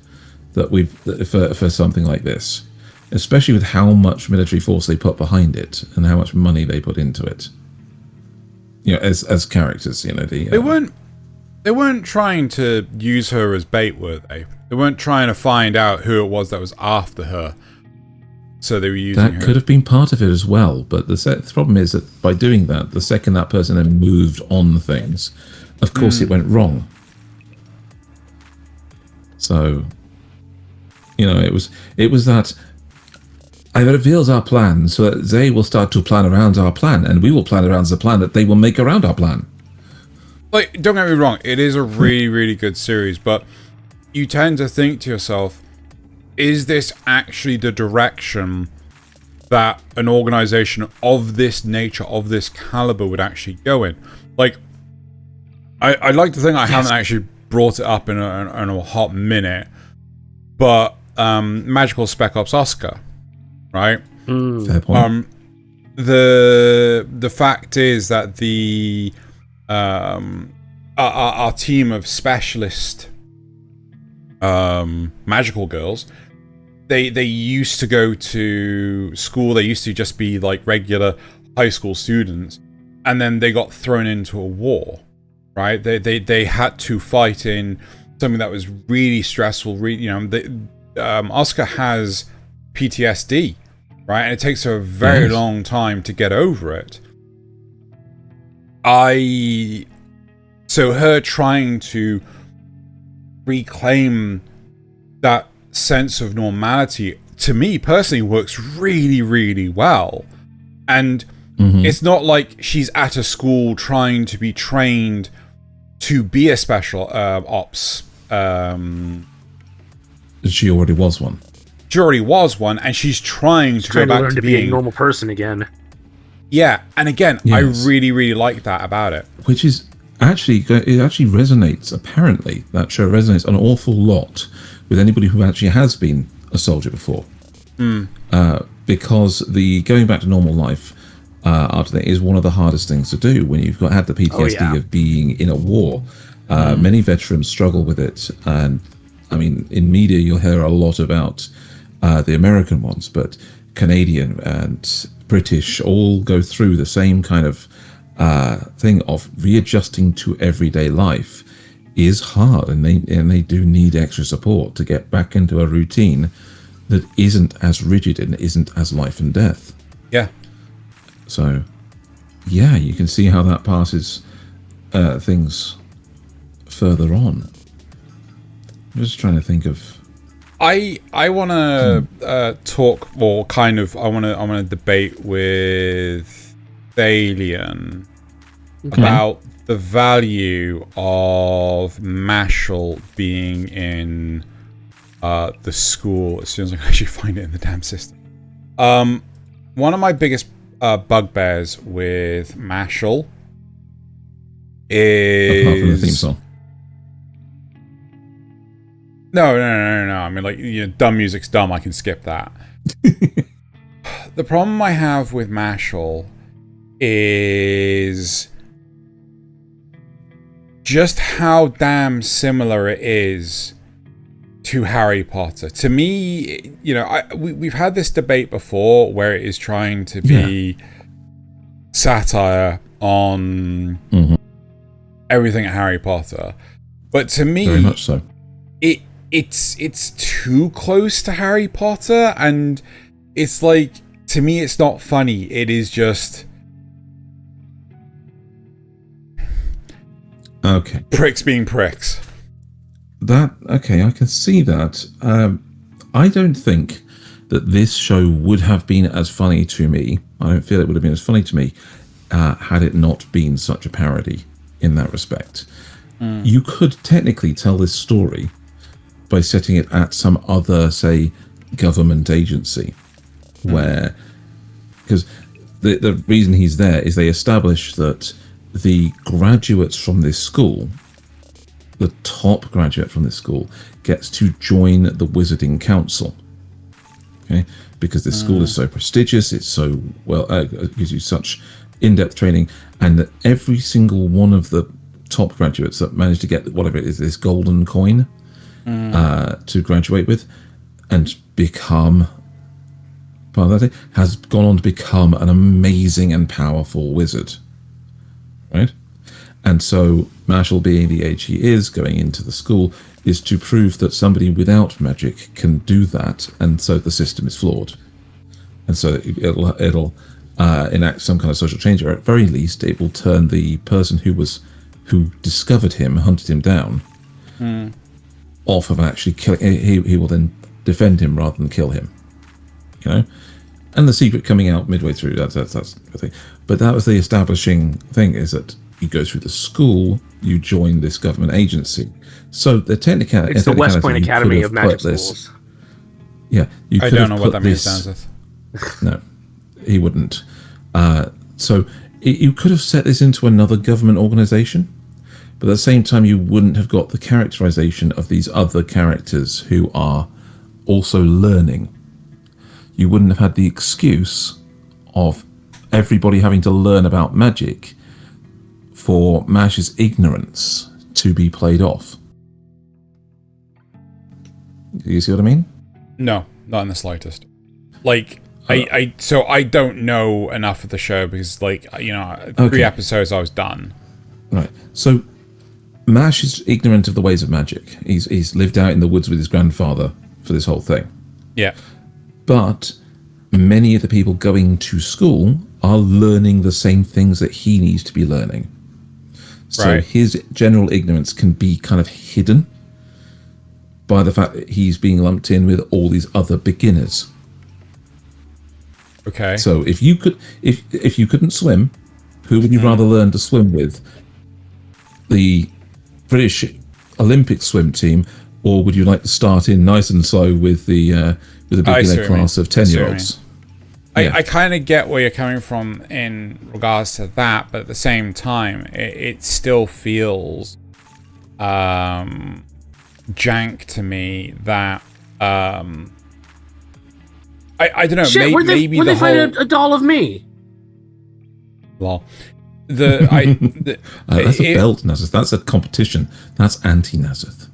that for something like this, especially with how much military force they put behind it and how much money they put into it. You know, as characters, you know, they weren't trying to use her as bait, were they? They weren't trying to find out who it was that was after her. So they were using her. That could have been part of it as well, but the problem is that by doing that, the second that person then moved on things, of course it went wrong. So, you know, it was that it reveals our plan so that they will start to plan around our plan, and we will plan around the plan that they will make around our plan. Like, don't get me wrong, it is a really, really good series, but you tend to think to yourself, is this actually the direction that an organization of this nature, of this caliber, would actually go in? Like, I'd like to think I haven't actually brought it up in a hot minute, but Magical Spec-Ops Asuka, right? Fair point. The fact is that the our team of specialist magical girls, they used to go to school. They used to just be like regular high school students, and then they got thrown into a war, right? They had to fight in something that was really stressful. Asuka has PTSD, right? And it takes her a very long time to get over it. So her trying to reclaim that sense of normality, to me personally, works really, really well. And it's not like she's at a school trying to be trained to be a special ops. She already was one. She already was one, and she's trying to go back to being a normal person again. Yeah, and again, I really, really like that about it. Which is actually resonates. Apparently, that show resonates an awful lot with anybody who actually has been a soldier before. Because the going back to normal life after that is one of the hardest things to do when you've had the PTSD of being in a war. Many veterans struggle with it, and I mean, in media you'll hear a lot about the American ones, but Canadian and British all go through the same kind of thing of readjusting to everyday life is hard, and they do need extra support to get back into a routine that isn't as rigid and isn't as life and death. Yeah. So, yeah, you can see how that passes things further on. I'm just trying to think of. I want to talk, or kind of, I want to debate with Thaylien about the value of Mashle being in the school as soon as I can actually find it in the damn system. One of my biggest bugbears with Mashle is... Apart from the theme song. No. I mean, like, dumb music's dumb. I can skip that. The problem I have with Mashle is just how damn similar it is to Harry Potter. To me, we've had this debate before where it is trying to be satire on everything at Harry Potter. But to me, very much so. It's too close to Harry Potter, and it's like, to me, it's not funny. It is just pricks being pricks. I can see that. I don't think that this show would have been as funny to me. I don't feel it would have been as funny to me had it not been such a parody in that respect. You could technically tell this story by setting it at some other, say, government agency, where, because the reason he's there is they establish that the graduates from this school, the top graduate from this school, gets to join the Wizarding Council. Okay, because this school is so prestigious, it's so well, it gives you such in-depth training, and that every single one of the top graduates that manage to get whatever it is, this golden coin to graduate with and become part of that, has gone on to become an amazing and powerful wizard, right? And so Mashle, being the age he is, going into the school, is to prove that somebody without magic can do that, and so the system is flawed, and so it'll enact some kind of social change, or at very least it will turn the person who discovered him, hunted him down, off of actually killing. He will then defend him rather than kill him, and the secret coming out midway through, that's the thing. But that was the establishing thing, is that you go through the school, you join this government agency. So the technicality, it's the West Point Academy of Magic Schools. Yeah, I don't know what that means, Nasuth. No, he wouldn't. So you could have set this into another government organization, but at the same time you wouldn't have got the characterization of these other characters who are also learning. You wouldn't have had the excuse of everybody having to learn about magic for Mash's ignorance to be played off. Do you see what I mean? No, not in the slightest. Like, I don't know enough of the show because, 3 episodes I was done. Right. So Mash is ignorant of the ways of magic. He's lived out in the woods with his grandfather for this whole thing. Yeah. But many of the people going to school are learning the same things that he needs to be learning. So his general ignorance can be kind of hidden by the fact that he's being lumped in with all these other beginners. Okay. So if you couldn't swim, who would you rather learn to swim with? The British Olympic swim team, or would you like to start in nice and slow with the beginner class of 10-year-olds? I kind of get where you're coming from in regards to that, but at the same time, it still feels jank to me that I don't know. Shit, where'd they find a doll of me? Well, that's a belt, Nasuth. That's a competition. That's anti-Nasuth.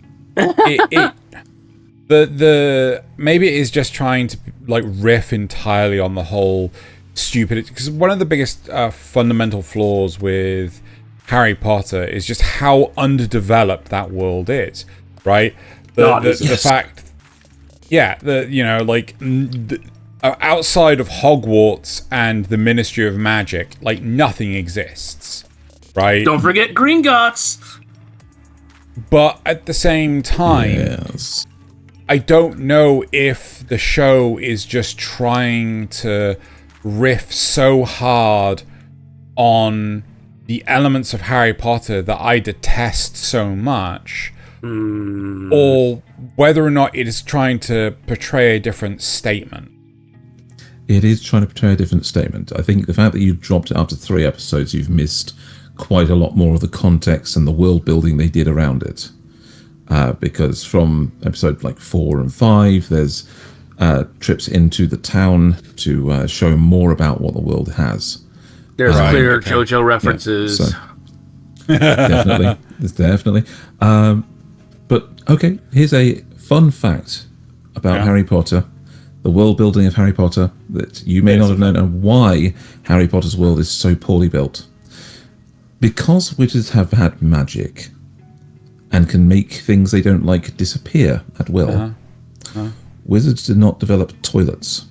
The maybe it is just trying to riff entirely on the whole stupidity, because one of the biggest fundamental flaws with Harry Potter is just how underdeveloped that world is, right? The fact, outside of Hogwarts and the Ministry of Magic, like nothing exists, right? Don't forget Gringotts. But at the same time, I don't know if the show is just trying to riff so hard on the elements of Harry Potter that I detest so much, or whether or not it is trying to portray a different statement. It is trying to portray a different statement. I think the fact that you've dropped it after 3 episodes, you've missed quite a lot more of the context and the world building they did around it. Because from episode 4 and 5, there's trips into the town to show more about what the world has. There's clear JoJo references. Yeah, so, definitely. But okay, here's a fun fact about Harry Potter, the world building of Harry Potter that you may not have known, and why Harry Potter's world is so poorly built. Because wizards have had magic and can make things they don't like disappear at will, wizards did not develop toilets.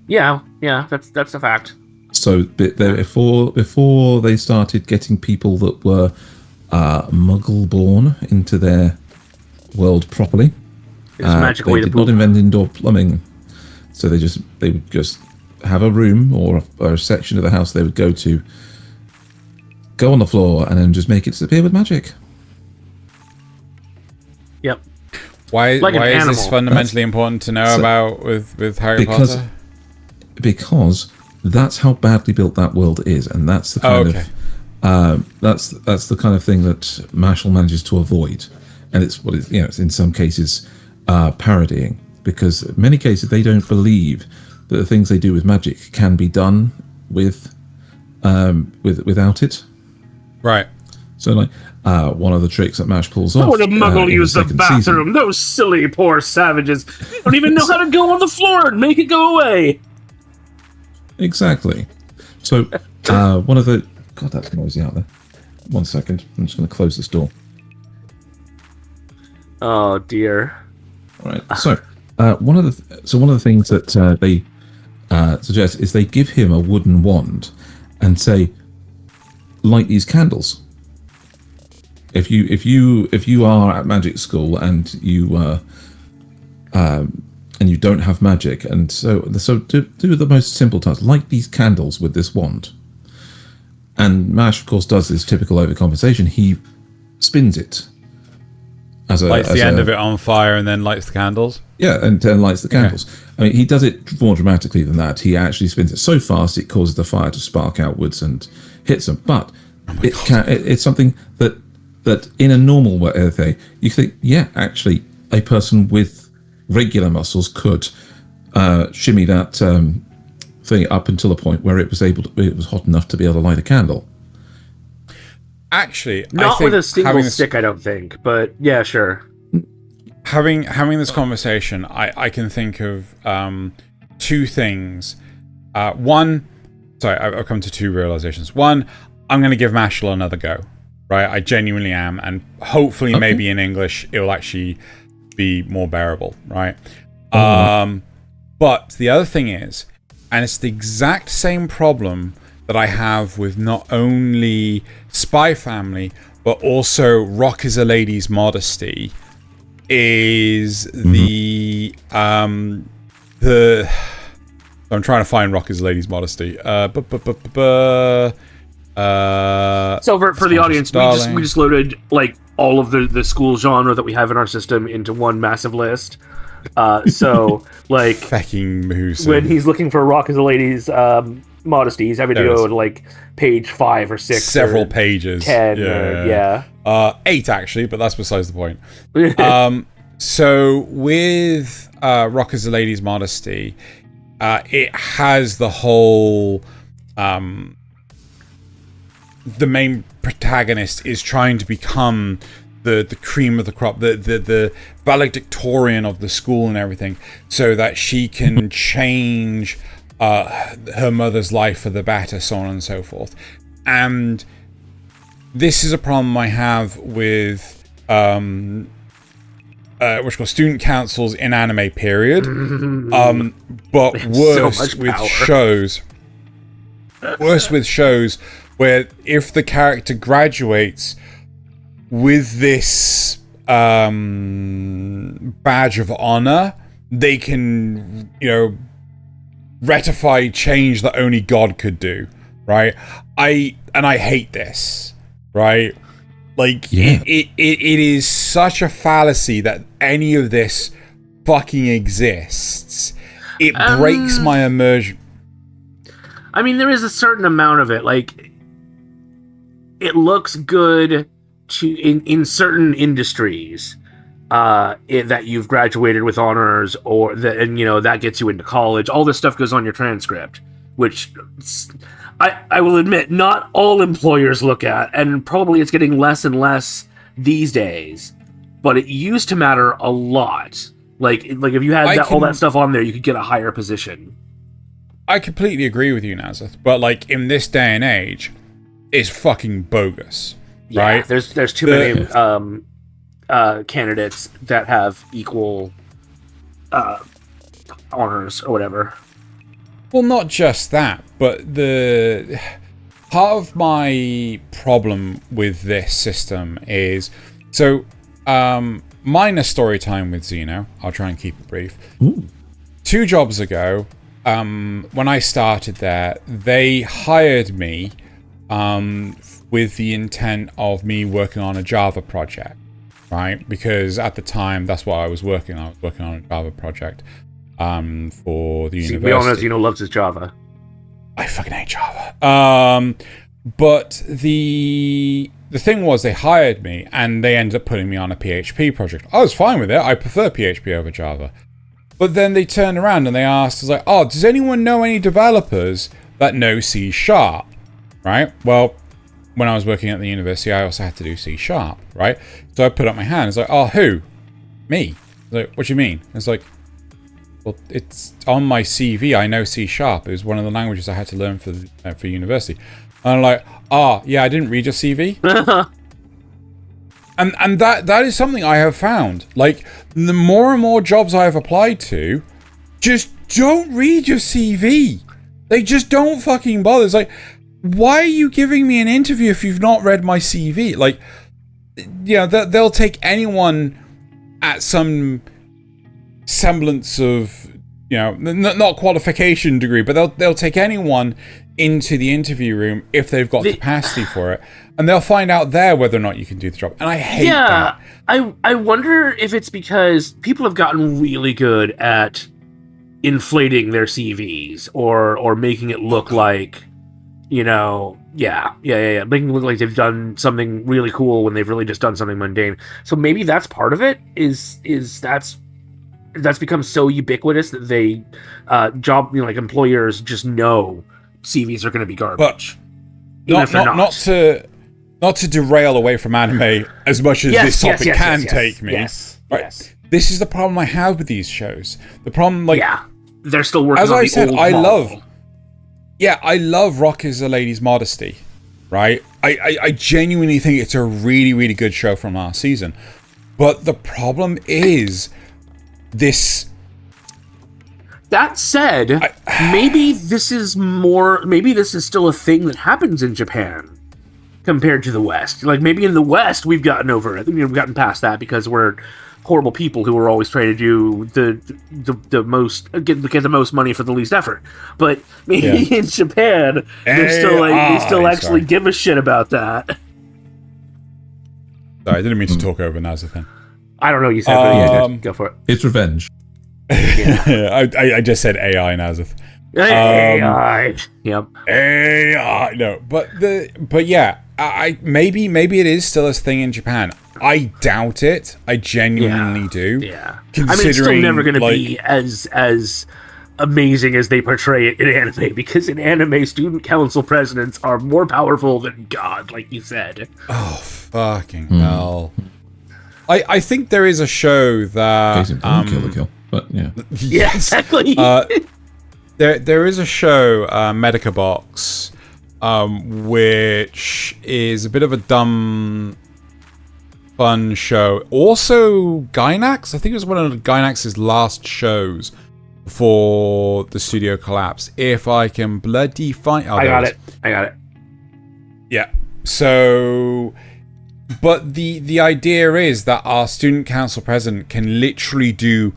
Yeah, that's a fact. So before they started getting people that were Muggle-born into their world properly, they did not invent indoor plumbing. So they would just have a room or a section of the house they would go to, go on the floor, and then just make it disappear with magic. Yep. Why is this fundamentally important to know about with Harry Potter? Because that's how badly built that world is, and that's the kind of that's the kind of thing that Mashle manages to avoid, and it's it's in some cases parodying, because in many cases they don't believe that the things they do with magic can be done without it. Right. So one of the tricks that Mash pulls off. How would a Muggle use the bathroom? Those silly poor savages don't even know how to go on the floor and make it go away. Exactly. So one of the that's noisy out there. 1 second, I'm just going to close this door. Oh dear. All right. So one of the things that they suggest is they give him a wooden wand and say, light these candles. If you are at magic school and you don't have magic, and so do the most simple task, light these candles with this wand. And Mash, of course, does this typical overcompensation. He spins it lights the end of it on fire and then lights the candles. Yeah, and then lights the candles. Okay. I mean, he does it more dramatically than that. He actually spins it so fast it causes the fire to spark outwards and hits them. But it's something that in a normal way, you think, yeah, actually, a person with regular muscles could shimmy that thing up until a point where it was hot enough to be able to light a candle. Actually, not with a single stick, I don't think, but yeah, sure. Having this conversation, I can think of two things. One, sorry, I've come to two realizations. One, I'm going to give Mashle another go. Right, I genuinely am, and hopefully, maybe in English, it will actually be more bearable. Right, but the other thing is, and it's the exact same problem that I have with not only Spy Family but also Rock is a Lady's Modesty, is the I'm trying to find Rock is a Lady's Modesty. So for the audience, we just loaded all of the school genre that we have in our system into one massive list. Fucking moose. When he's looking for Rock is a Lady's Modesty, he's having to go to page 5 or 6, several pages, 10, 8 actually, but that's besides the point. So with Rock is a Lady's Modesty, it has the whole the main protagonist is trying to become the cream of the crop, the valedictorian of the school and everything, so that she can change her mother's life for the better, so on and so forth. And this is a problem I have with what's called student councils in anime, period. But worse with shows. Worse with shows where if the character graduates with this badge of honor, they can, rectify change that only God could do, right? I hate this, right? Like, it is such a fallacy that any of this fucking exists. It breaks my immersion. I mean, there is a certain amount of it. Like, it looks good in certain industries that you've graduated with honors, or that, and that gets you into college. All this stuff goes on your transcript, which I will admit not all employers look at, and probably it's getting less and less these days. But it used to matter a lot. Like if you had all that stuff on there, you could get a higher position. I completely agree with you, Nasuth, but like in this day and age, it's fucking bogus, right? There's too many candidates that have equal honors or whatever. Well, not just that, but the part of my problem with this system is minor story time with Xeno. I'll try and keep it brief. Ooh. 2 jobs ago, when I started there, they hired me with the intent of me working on a Java project, right? Because at the time, that's what I was working on. I was working on a Java project for the university. We all know Xeno loves his Java. I fucking hate Java. But the thing was, they hired me and they ended up putting me on a PHP project. I was fine with it. I prefer PHP over Java. But then they turned around and they asked, does anyone know any developers that know C#? Right? Well, when I was working at the university, I also had to do C#, right? So I put up my hand. It's like, oh, who? Me. Like, what do you mean? It's like, well, it's on my CV. I know C#. It was one of the languages I had to learn for university. And I'm like, yeah, I didn't read your CV. And that is something I have found. Like, the more and more jobs I have applied to, just don't read your CV. They just don't fucking bother. It's like, why are you giving me an interview if you've not read my CV? Like, they'll take anyone at some semblance of, not qualification degree, but they'll take anyone into the interview room if they've got capacity for it, and they'll find out there whether or not you can do the job. And I hate that. I wonder if it's because people have gotten really good at inflating their CVs or making it look like, making it look like they've done something really cool when they've really just done something mundane. So maybe that's part of it. Is that's become so ubiquitous that they employers just know CVs are going to be garbage. Not to derail away from anime as much as this topic can take me. Yes. This is the problem I have with these shows. The problem, they're still working. As on I the said, old I model. love Rock is a Lady's Modesty, right? I genuinely think it's a really, really good show from last season. But the problem is this. That said, maybe this is still a thing that happens in Japan compared to the West. Like, maybe in the West we've gotten over it. We've gotten past that because we're horrible people who are always trying to do the most, get the most money for the least effort. But maybe in Japan they still actually give a shit about that. Sorry, I didn't mean to talk over Nasuth. I don't know what you said, but go for it. It's revenge. Yeah. I just said AI, Nasuth. AI. Yep. AI. No, but yeah, maybe it is still a thing in Japan. I doubt it. I genuinely do. Yeah. I mean, it's still never going to be as amazing as they portray it in anime, because in anime, student council presidents are more powerful than God, like you said. Oh, fucking hell. I think there is a show that kill, but yeah. Yeah, exactly. There is a show, Medaka Box, which is a bit of a dumb, fun show. Also, Gainax. I think it was one of Gainax's last shows before the studio collapsed. If I can bloody find... Oh, I got it. Yeah. So... But the idea is that our student council president can literally do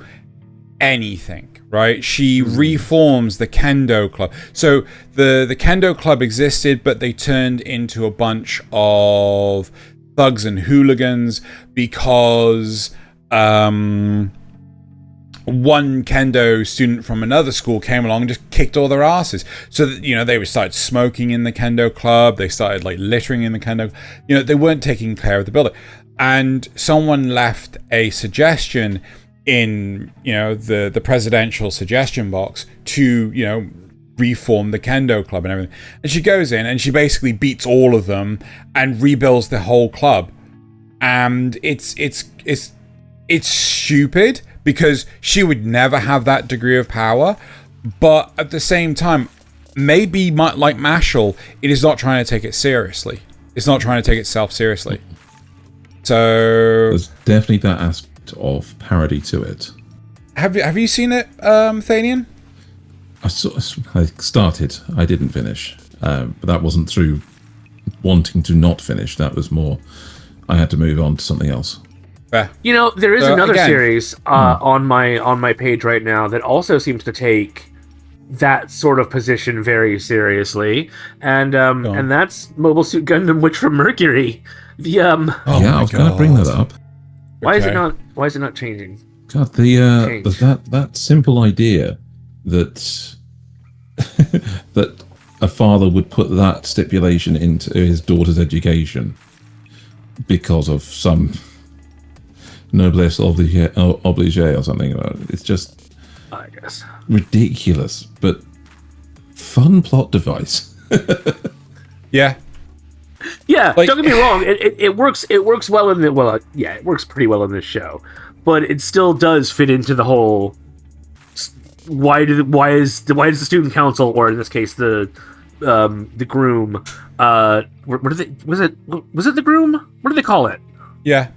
anything, right? She reforms the Kendo Club. So the Kendo Club existed, but they turned into a bunch of thugs and hooligans because one Kendo student from another school came along and just kicked all their asses. So that, they started smoking in the Kendo Club. They started like littering in the Kendo. They weren't taking care of the building. And someone left a suggestion in, the presidential suggestion box to, reform the Kendo Club and everything. And she goes in and she basically beats all of them and rebuilds the whole club. And it's stupid, because she would never have that degree of power. But at the same time, maybe like Mashle, it is not trying to take it seriously. It's not trying to take itself seriously. So there's definitely that aspect of parody to it. Have you seen it, Thaylien? I started. I didn't finish. But that wasn't through wanting to not finish. That was more I had to move on to something else. Fair. There is another series on my page right now that also seems to take that sort of position very seriously, and that's Mobile Suit Gundam Witch from Mercury. I was going to bring that up. Why is it not changing? God, that simple idea that that a father would put that stipulation into his daughter's education because of some noblesse oblige or something. It's just, I guess, ridiculous, but fun plot device. Yeah. Don't get me wrong. It works. It works well in the it works pretty well in this show, but it still does fit into the whole. Why does the student council, or in this case the groom? What did they? Was it the groom? What do they call it? Yeah.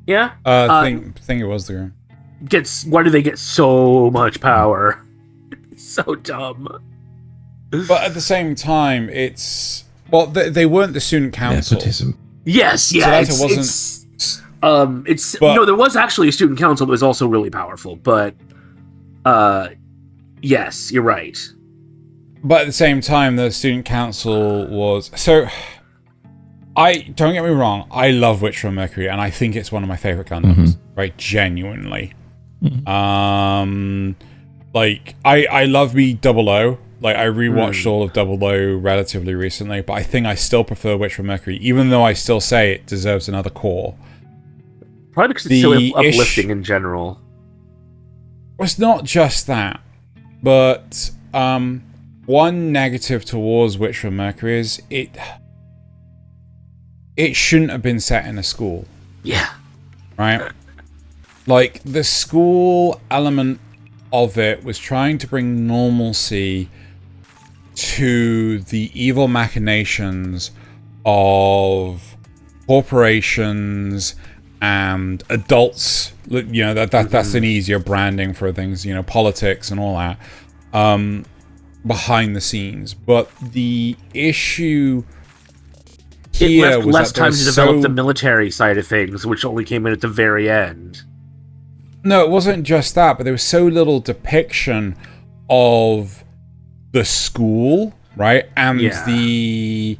Yeah. I think it was the groom. Why do they get so much power? It's so dumb. But at the same time, it's they weren't the student council. Nepotism. Yes, yeah. So there was actually a student council that was also really powerful, but yes, you're right. But at the same time, the student council was so. Don't get me wrong, I love Witch from Mercury, and I think it's one of my favorite Gundams, right? Genuinely. Like I love me 00. Like I rewatched all of 00 relatively recently, but I think I still prefer Witch from Mercury, even though I still say it deserves another core. Probably because it's so uplifting in general. Well, it's not just that, but one negative towards Witch from Mercury is it shouldn't have been set in a school. Yeah. Right? Like, the school element of it was trying to bring normalcy to the evil machinations of corporations and adults. That's an easier branding for things, politics and all that, behind the scenes. But the issue here it left less time to develop the military side of things, which only came in at the very end. No, it wasn't just that, but there was so little depiction of the school, right? And the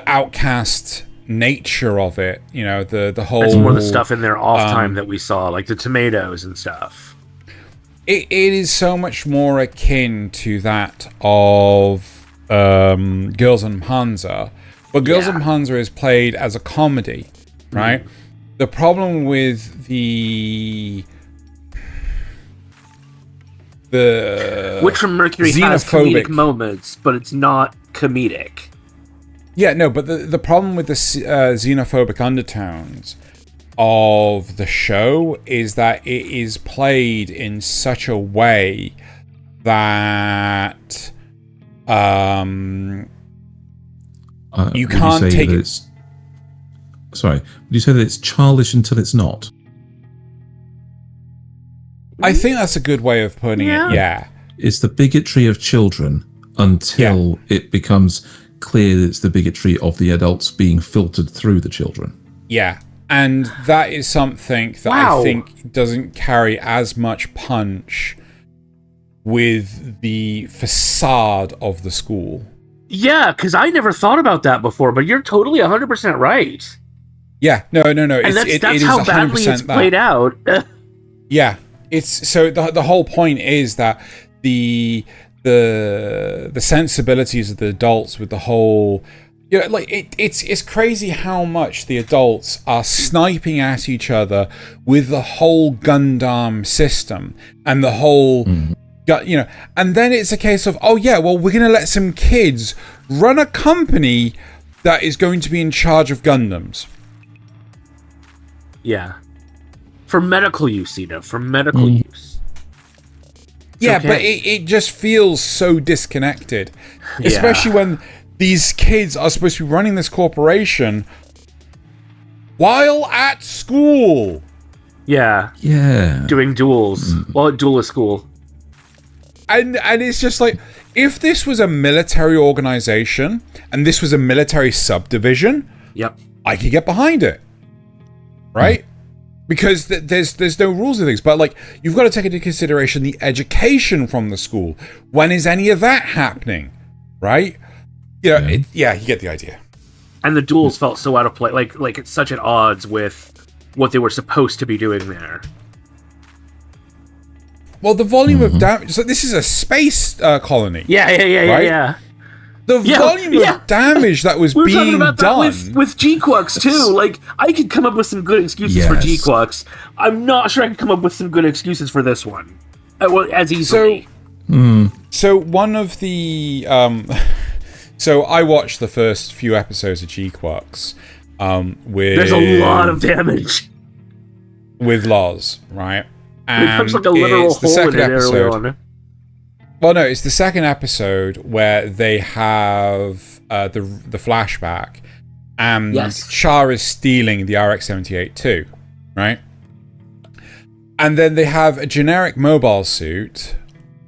outcast nature of it, the whole... That's more of the stuff in their off time that we saw, like the tomatoes and stuff. It is so much more akin to that of Girls and Panzer. But Girls and Panzer is played as a comedy, right? The problem with the Witch from Mercury has comedic moments, but it's not comedic. Yeah, no, but the problem with the xenophobic undertones of the show is that it is played in such a way that You can't take it. Sorry, would you say that it's childish until it's not? I think that's a good way of putting it. Yeah, it's the bigotry of children until it becomes clear that it's the bigotry of the adults being filtered through the children. Yeah, and that is something that I think doesn't carry as much punch with the facade of the school. Yeah, because I never thought about that before, but you're totally 100% right. Yeah, no. And that's how badly it's played out. Yeah, it's so the whole point is that the sensibilities of the adults with the whole, like it's crazy how much the adults are sniping at each other with the whole Gundam system and the whole. And then it's a case of, we're going to let some kids run a company that is going to be in charge of Gundams. Yeah. For medical use, for medical use. Yeah, but it just feels so disconnected. Especially when these kids are supposed to be running this corporation while at school. Yeah. Yeah. Doing duels while at duelist school. And it's just like, if this was a military organization and this was a military subdivision, I could get behind it, right? Because there's no rules of things. But like, you've got to take into consideration the education from the school. When is any of that happening, right? You get the idea. And the duels felt so out of place, like it's such at odds with what they were supposed to be doing there. Well, the volume of damage... So this is a space colony. Yeah. The volume of damage that was being done... That with G-Quux, too. Like, I could come up with some good excuses for G-Quux. I'm not sure I could come up with some good excuses for this one. As easily. So one of the... So I watched the first few episodes of G-Quux with... There's a lot of damage. With Loz, right? It punched like a literal hole in it earlier on. Well, no, it's the second episode where they have the flashback, and Char is stealing the RX-78 too, right? And then they have a generic mobile suit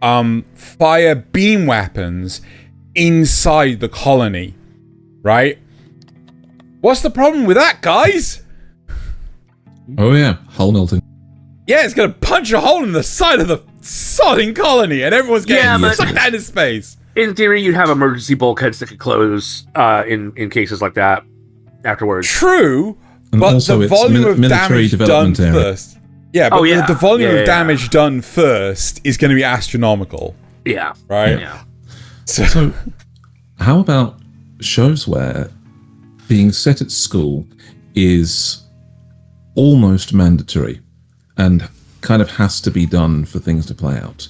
fire beam weapons inside the colony, right? What's the problem with that, guys? Oh yeah, hull melting. Yeah, it's going to punch a hole in the side of the sodding colony, and everyone's getting sucked out of space. In theory, you'd have emergency bulkheads that could close in cases like that afterwards. True, and but also the volume of damage done first. Yeah, but the volume of damage done first is going to be astronomical. Yeah. Right? Yeah. So, how about shows where being set at school is almost mandatory and kind of has to be done for things to play out?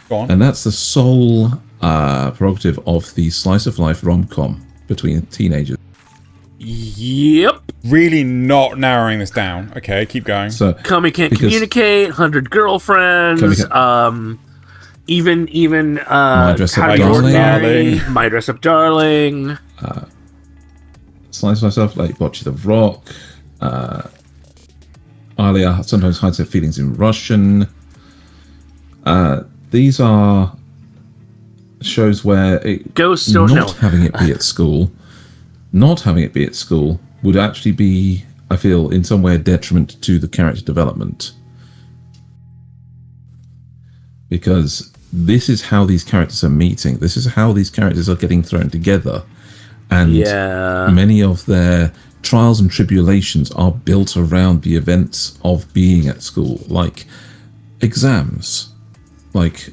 Go on. And that's the sole prerogative of the slice of life rom-com between teenagers. Yep. Really not narrowing this down. Okay, keep going. So, Kami can't communicate, 100 girlfriends, even My Dress Up Darling. My Dress Up Darling. Slice of Myself, like Bocce the Rock. Alia sometimes hides her feelings in Russian. These are shows where having it be at school would actually be, I feel, in some way a detriment to the character development. Because this is how these characters are meeting. This is how these characters are getting thrown together. And many of their trials and tribulations are built around the events of being at school, like exams, like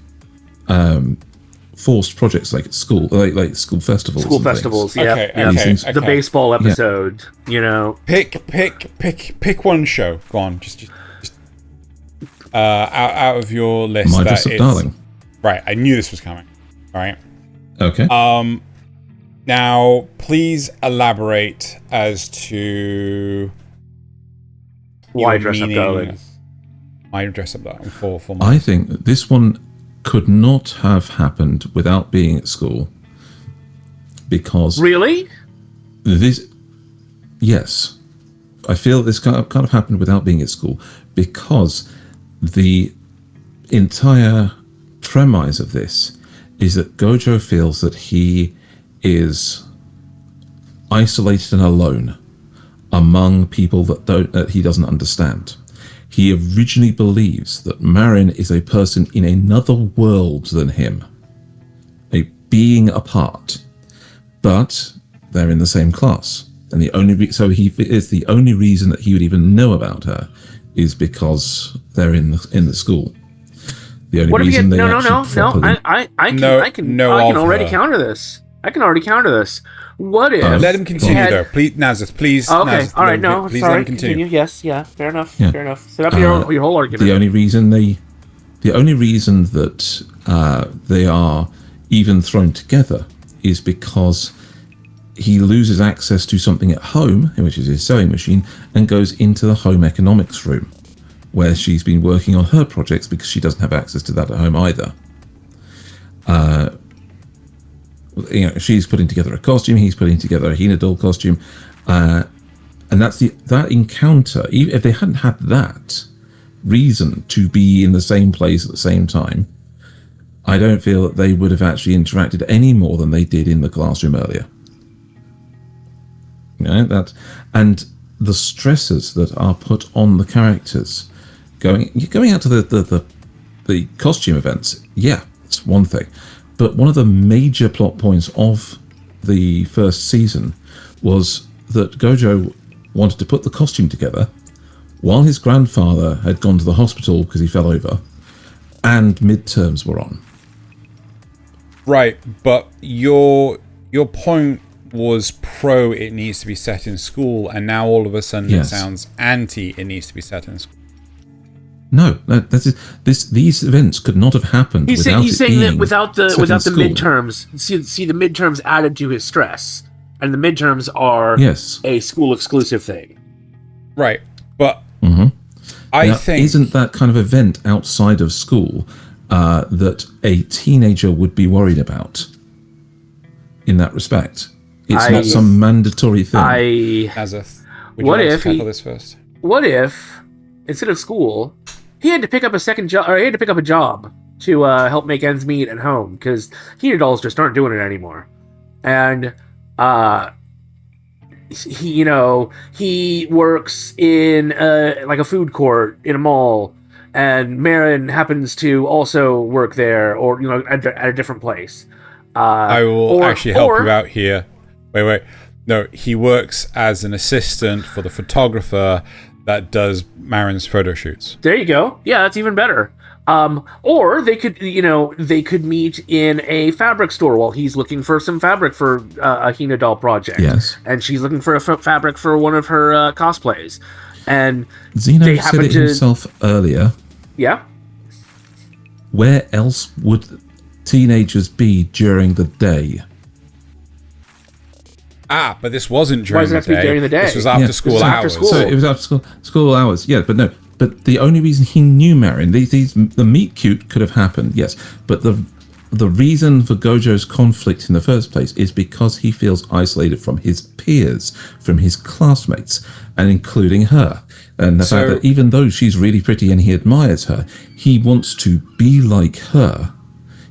forced projects, like at school, like school festivals. School festivals, okay. The baseball episode, you know. Pick one show. Go on, just out of your list. My Dress Up Darling. Right, I knew this was coming. All right. Okay. Now, please elaborate as to why Dress Up Darling. My Dress Up Darling for I think that this one could not have happened without being at school, because really, Yes, I feel this kind of happened without being at school, because the entire premise of this is that Gojo feels that he is isolated and alone among people that he doesn't understand. He originally believes that Marin is a person in another world than him, a being apart, but they're in the same class, and the only reason that he would even know about her is because they're in the school. The only reason they I can already counter this. What if? Let him continue, though. Please, Nasuth, please. Okay, Nasuth, all right, no, please sorry, let him continue. Yes, yeah, fair enough. Set up your whole argument. The only reason that they are even thrown together is because he loses access to something at home, which is his sewing machine, and goes into the home economics room, where she's been working on her projects because she doesn't have access to that at home either. She's putting together a costume, he's putting together a Hina doll costume, and that encounter. Even if they hadn't had that reason to be in the same place at the same time, I don't feel that they would have actually interacted any more than they did in the classroom earlier. And the stresses that are put on the characters going out to the costume events, yeah, it's one thing. But one of the major plot points of the first season was that Gojo wanted to put the costume together while his grandfather had gone to the hospital because he fell over, and midterms were on. Right, but your point was pro it needs to be set in school, and now all of a sudden it sounds anti it needs to be set in school. No, these events could not have happened. He's saying that without the midterms. See the midterms added to his stress, and the midterms are a school exclusive thing. Right, but I think isn't that kind of event outside of school that a teenager would be worried about? In that respect, it's not some mandatory thing. Nasuth, would you like to tackle this first? What if instead of school, he had to pick up a second job, or he had to pick up a job to help make ends meet at home, because Hina dolls just aren't doing it anymore. And he works in like a food court in a mall, and Marin happens to also work there, or at a different place. I will actually help you out here. Wait. No, he works as an assistant for the photographer that does Marin's photo shoots. There you go. Yeah, that's even better. Or they could meet in a fabric store while he's looking for some fabric for a Hina doll project. Yes. And she's looking for a fabric for one of her cosplays. And Zeno said it himself earlier. Yeah. Where else would teenagers be during the day? But this wasn't during the day. This was after school hours. So it was after school hours. Yeah, but no. But the only reason he knew Marin, the meet cute could have happened, yes. But the reason for Gojo's conflict in the first place is because he feels isolated from his peers, from his classmates, and including her. And the fact that even though she's really pretty and he admires her, he wants to be like her.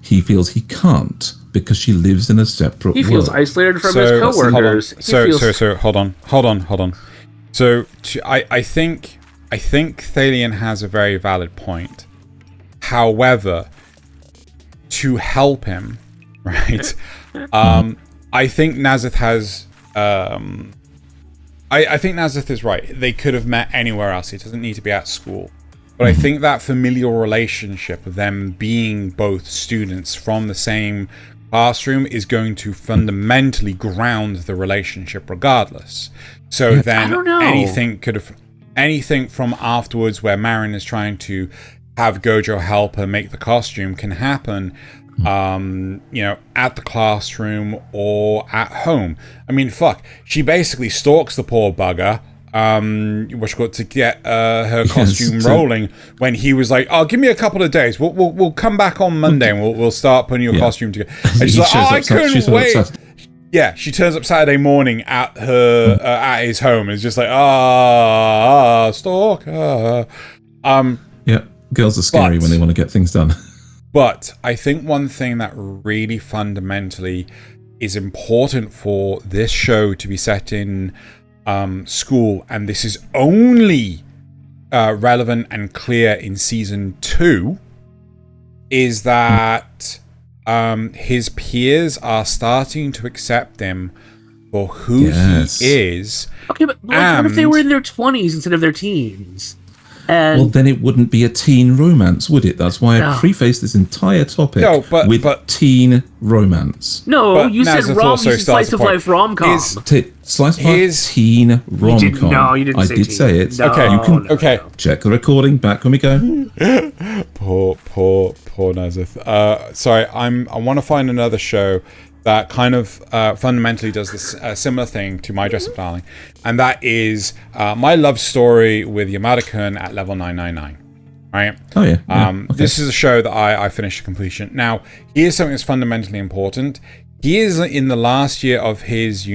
He feels he can't, because she lives in a separate world. He feels isolated from his coworkers. Hold on. So I think Thaylien has a very valid point. However, to help him, right? I think Nasuth has. I think Nasuth is right. They could have met anywhere else. It doesn't need to be at school. But I think that familial relationship of them being both students from the same classroom is going to fundamentally ground the relationship regardless. So then anything from afterwards where Marin is trying to have Gojo help her make the costume can happen at the classroom or at home. I mean, fuck, she basically stalks the poor bugger to get her costume rolling when he was like, give me a couple of days, we'll come back on Monday and we'll start putting your costume together. And she's like, I couldn't wait. Yeah, she turns up Saturday morning at at his home and is just like, stalker. Yeah, girls are scary when they want to get things done. But I think one thing that really fundamentally is important for this show to be set in school, and this is only relevant and clear in season 2, is that his peers are starting to accept him for who he is. Okay, but what if they were in their 20s instead of their teens? And well, then it wouldn't be a teen romance, would it? That's why I prefaced this entire topic with teen romance. No, you said slice of life rom-com. Slice of life teen rom-com. No, you didn't say teen. I did say it. No, okay, you can check the recording. Back when we go. Poor Nasuth. Sorry, I want to find another show that kind of fundamentally does this similar thing to My Dress Up Darling, and that is My Love Story with Yamada-kun at level 999. Right? Oh yeah. This is a show that I finished to completion. Now, here's something that's fundamentally important. He is in the last year of his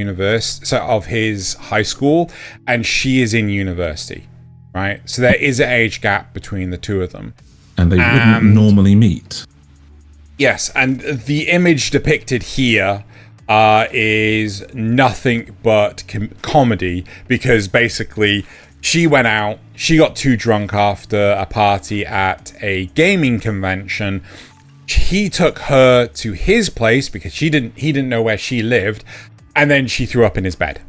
of his high school, and she is in university. Right? So there is an age gap between the two of them. And they wouldn't normally meet. Yes, and the image depicted here is nothing but comedy, because basically she went out, she got too drunk after a party at a gaming convention. He took her to his place because he didn't know where she lived, and then she threw up in his bed.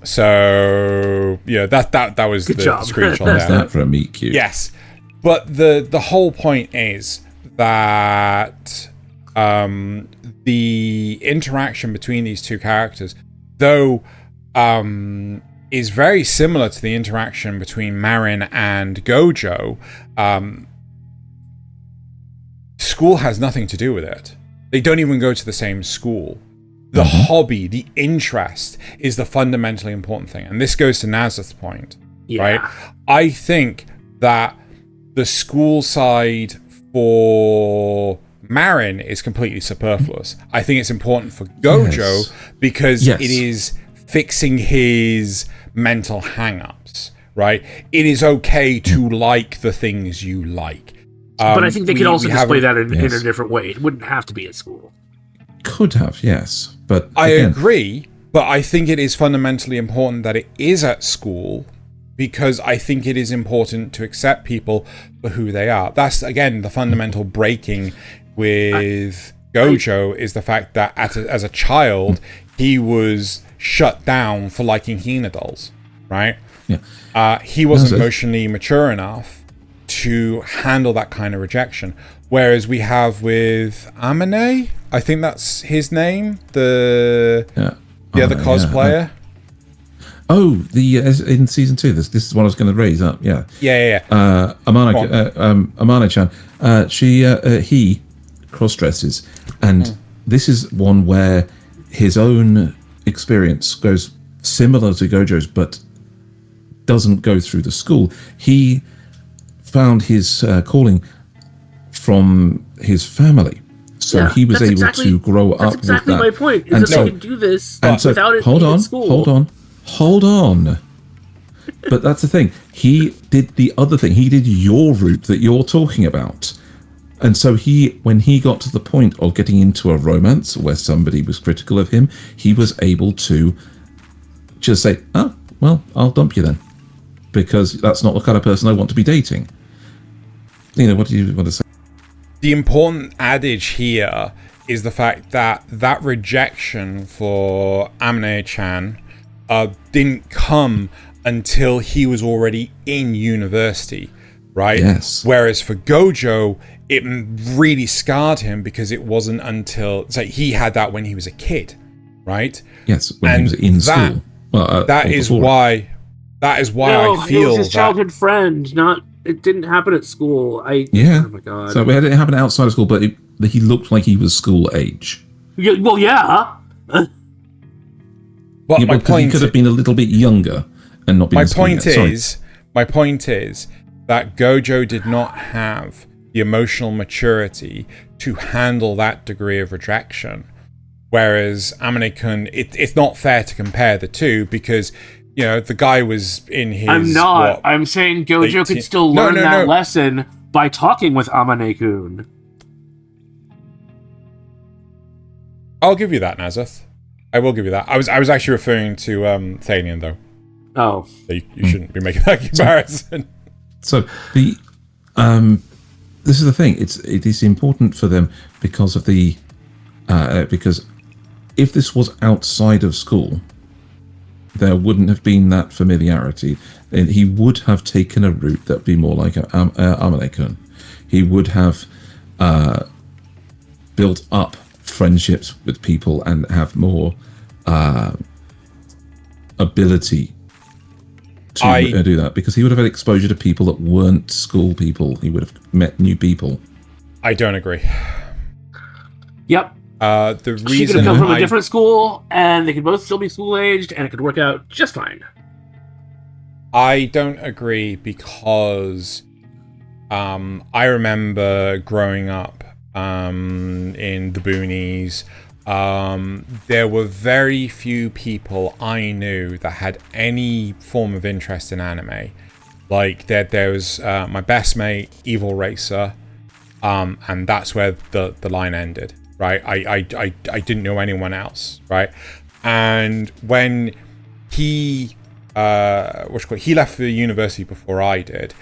So that was the screenshot there. That's that for a meet cute. Yes, but the whole point is that the interaction between these two characters, though, is very similar to the interaction between Marin and Gojo. School has nothing to do with it. They don't even go to the same school. The hobby, the interest is the fundamentally important thing. And this goes to Nasuth's point, right? I think that the school side for Marin is completely superfluous. I think it's important for Gojo because it is fixing his mental hang-ups, right? It is okay to like the things you like. But I think they could also display that in a different way. It wouldn't have to be at school. Could have, yes. But I agree, but I think it is fundamentally important that it is at school, because I think it is important to accept people for who they are. That's, again, the fundamental breaking with Gojo, is the fact that as a child, he was shut down for liking Hina dolls, right? Yeah. He wasn't emotionally mature enough to handle that kind of rejection. Whereas we have with Amane, I think that's his name, the other cosplayer. In season 2, this is what I was going to raise up. Amane-chan. He cross-dresses, and this is one where his own experience goes similar to Gojo's, but doesn't go through the school. He found his calling from his family, so he was able to grow up with that. That's exactly my point. Is that they can do this without it being in school. Hold on. But that's the thing. He did the other thing. He did your route that you're talking about. And so when he got to the point of getting into a romance where somebody was critical of him, he was able to just say, oh, well, I'll dump you then, because that's not the kind of person I want to be dating. What do you want to say? The important adage here is the fact that rejection for Amane-chan didn't come until he was already in university, right? Yes. Whereas for Gojo, it really scarred him because it wasn't until he had that when he was a kid, right? Yes, when he was in school. Well, that is why I feel it was his childhood friend, not. It didn't happen at school. Yeah. Oh my god. So it happened outside of school, but he looked like he was school age. Yeah, well, yeah. But my point, he could have been a little bit younger and not been. My point is that Gojo did not have the emotional maturity to handle that degree of rejection, Whereas Amane-kun, it's not fair to compare the two because, you know, the guy was in his... I'm not. I'm saying Gojo could still learn that lesson by talking with Amane-kun. I'll give you that, Nasuth. I will give you that. I was actually referring to Thaylien, though. Oh. So you shouldn't be making that comparison. So the this is the thing. It is important for them because of the because if this was outside of school, there wouldn't have been that familiarity. And he would have taken a route that'd be more like Amane-kun. He would have built up friendships with people and have more ability to do that, because he would have had exposure to people that weren't school people. He would have met new people. I don't agree. Yep. The reason she could have come from a different school, and they could both still be school-aged, and it could work out just fine. I don't agree because I remember growing up in the boonies. There were very few people I knew that had any form of interest in anime. Like there was my best mate, Evil Racer, and that's where the line ended. Right, I didn't know anyone else. Right, and when he he left the university before I did,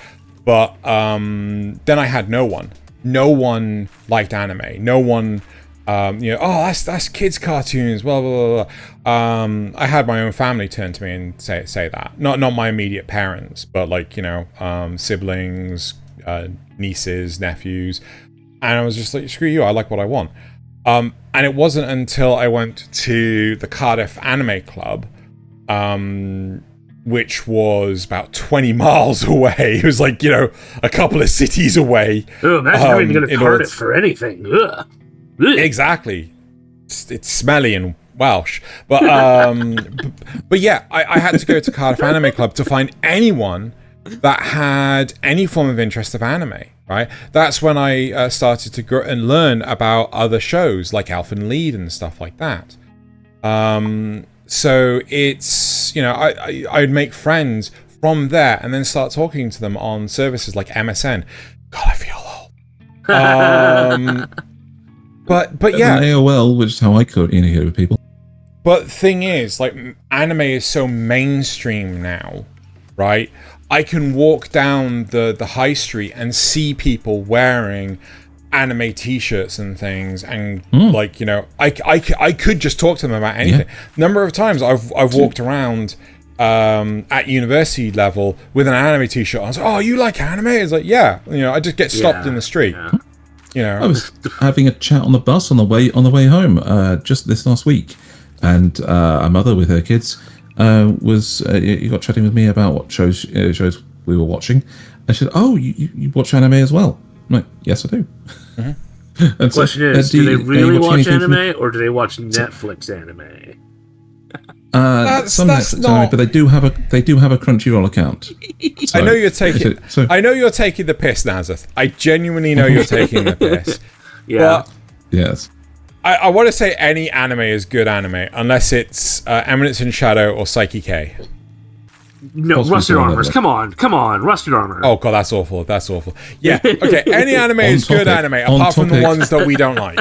but then I had no one. No one liked anime. No one. That's kids' cartoons, blah, blah, blah, blah. I had my own family turn to me and say that. Not my immediate parents, but like, siblings, nieces, nephews. And I was just like, screw you, I like what I want. And it wasn't until I went to the Cardiff Anime Club, which was about 20 miles away. It was like, a couple of cities away. Oh, imagine having to go to Cardiff for anything. Ugh. Exactly. It's smelly in Welsh. But but yeah, I had to go to Cardiff Anime Club to find anyone that had any form of interest of anime, right? That's when I started to grow and learn about other shows like Elfen Lied and stuff like that. So it's, I'd make friends from there and then start talking to them on services like MSN. God, I feel old. But yeah, AOL, which is how I communicate with people. But thing is, like, anime is so mainstream now, right? I can walk down the high street and see people wearing anime T-shirts and things, and I could just talk to them about anything. Yeah. Number of times I've walked around at university level with an anime T-shirt. I was like, "Oh, you like anime?" It's like, "Yeah." I just get stopped in the street. Yeah. I was having a chat on the bus on the way home just this last week, and a mother with her kids you got chatting with me about what shows we were watching. And she said, "Oh, you watch anime as well?" I'm like, "Yes, I do." Mm-hmm. The question is, do they really watch anime, or do they watch Netflix anime? Some Netflix anime, but they do have a Crunchyroll account. So, I know you're taking the piss, Nasuth. I genuinely know you're taking the piss. Yeah. But yes. I want to say any anime is good anime, unless it's Eminence in Shadow or Psyche K. No, Rusted Armors. Come on, Rusted Armor. Oh god, that's awful. Yeah, okay. Any anime is good anime, apart from the ones that we don't like.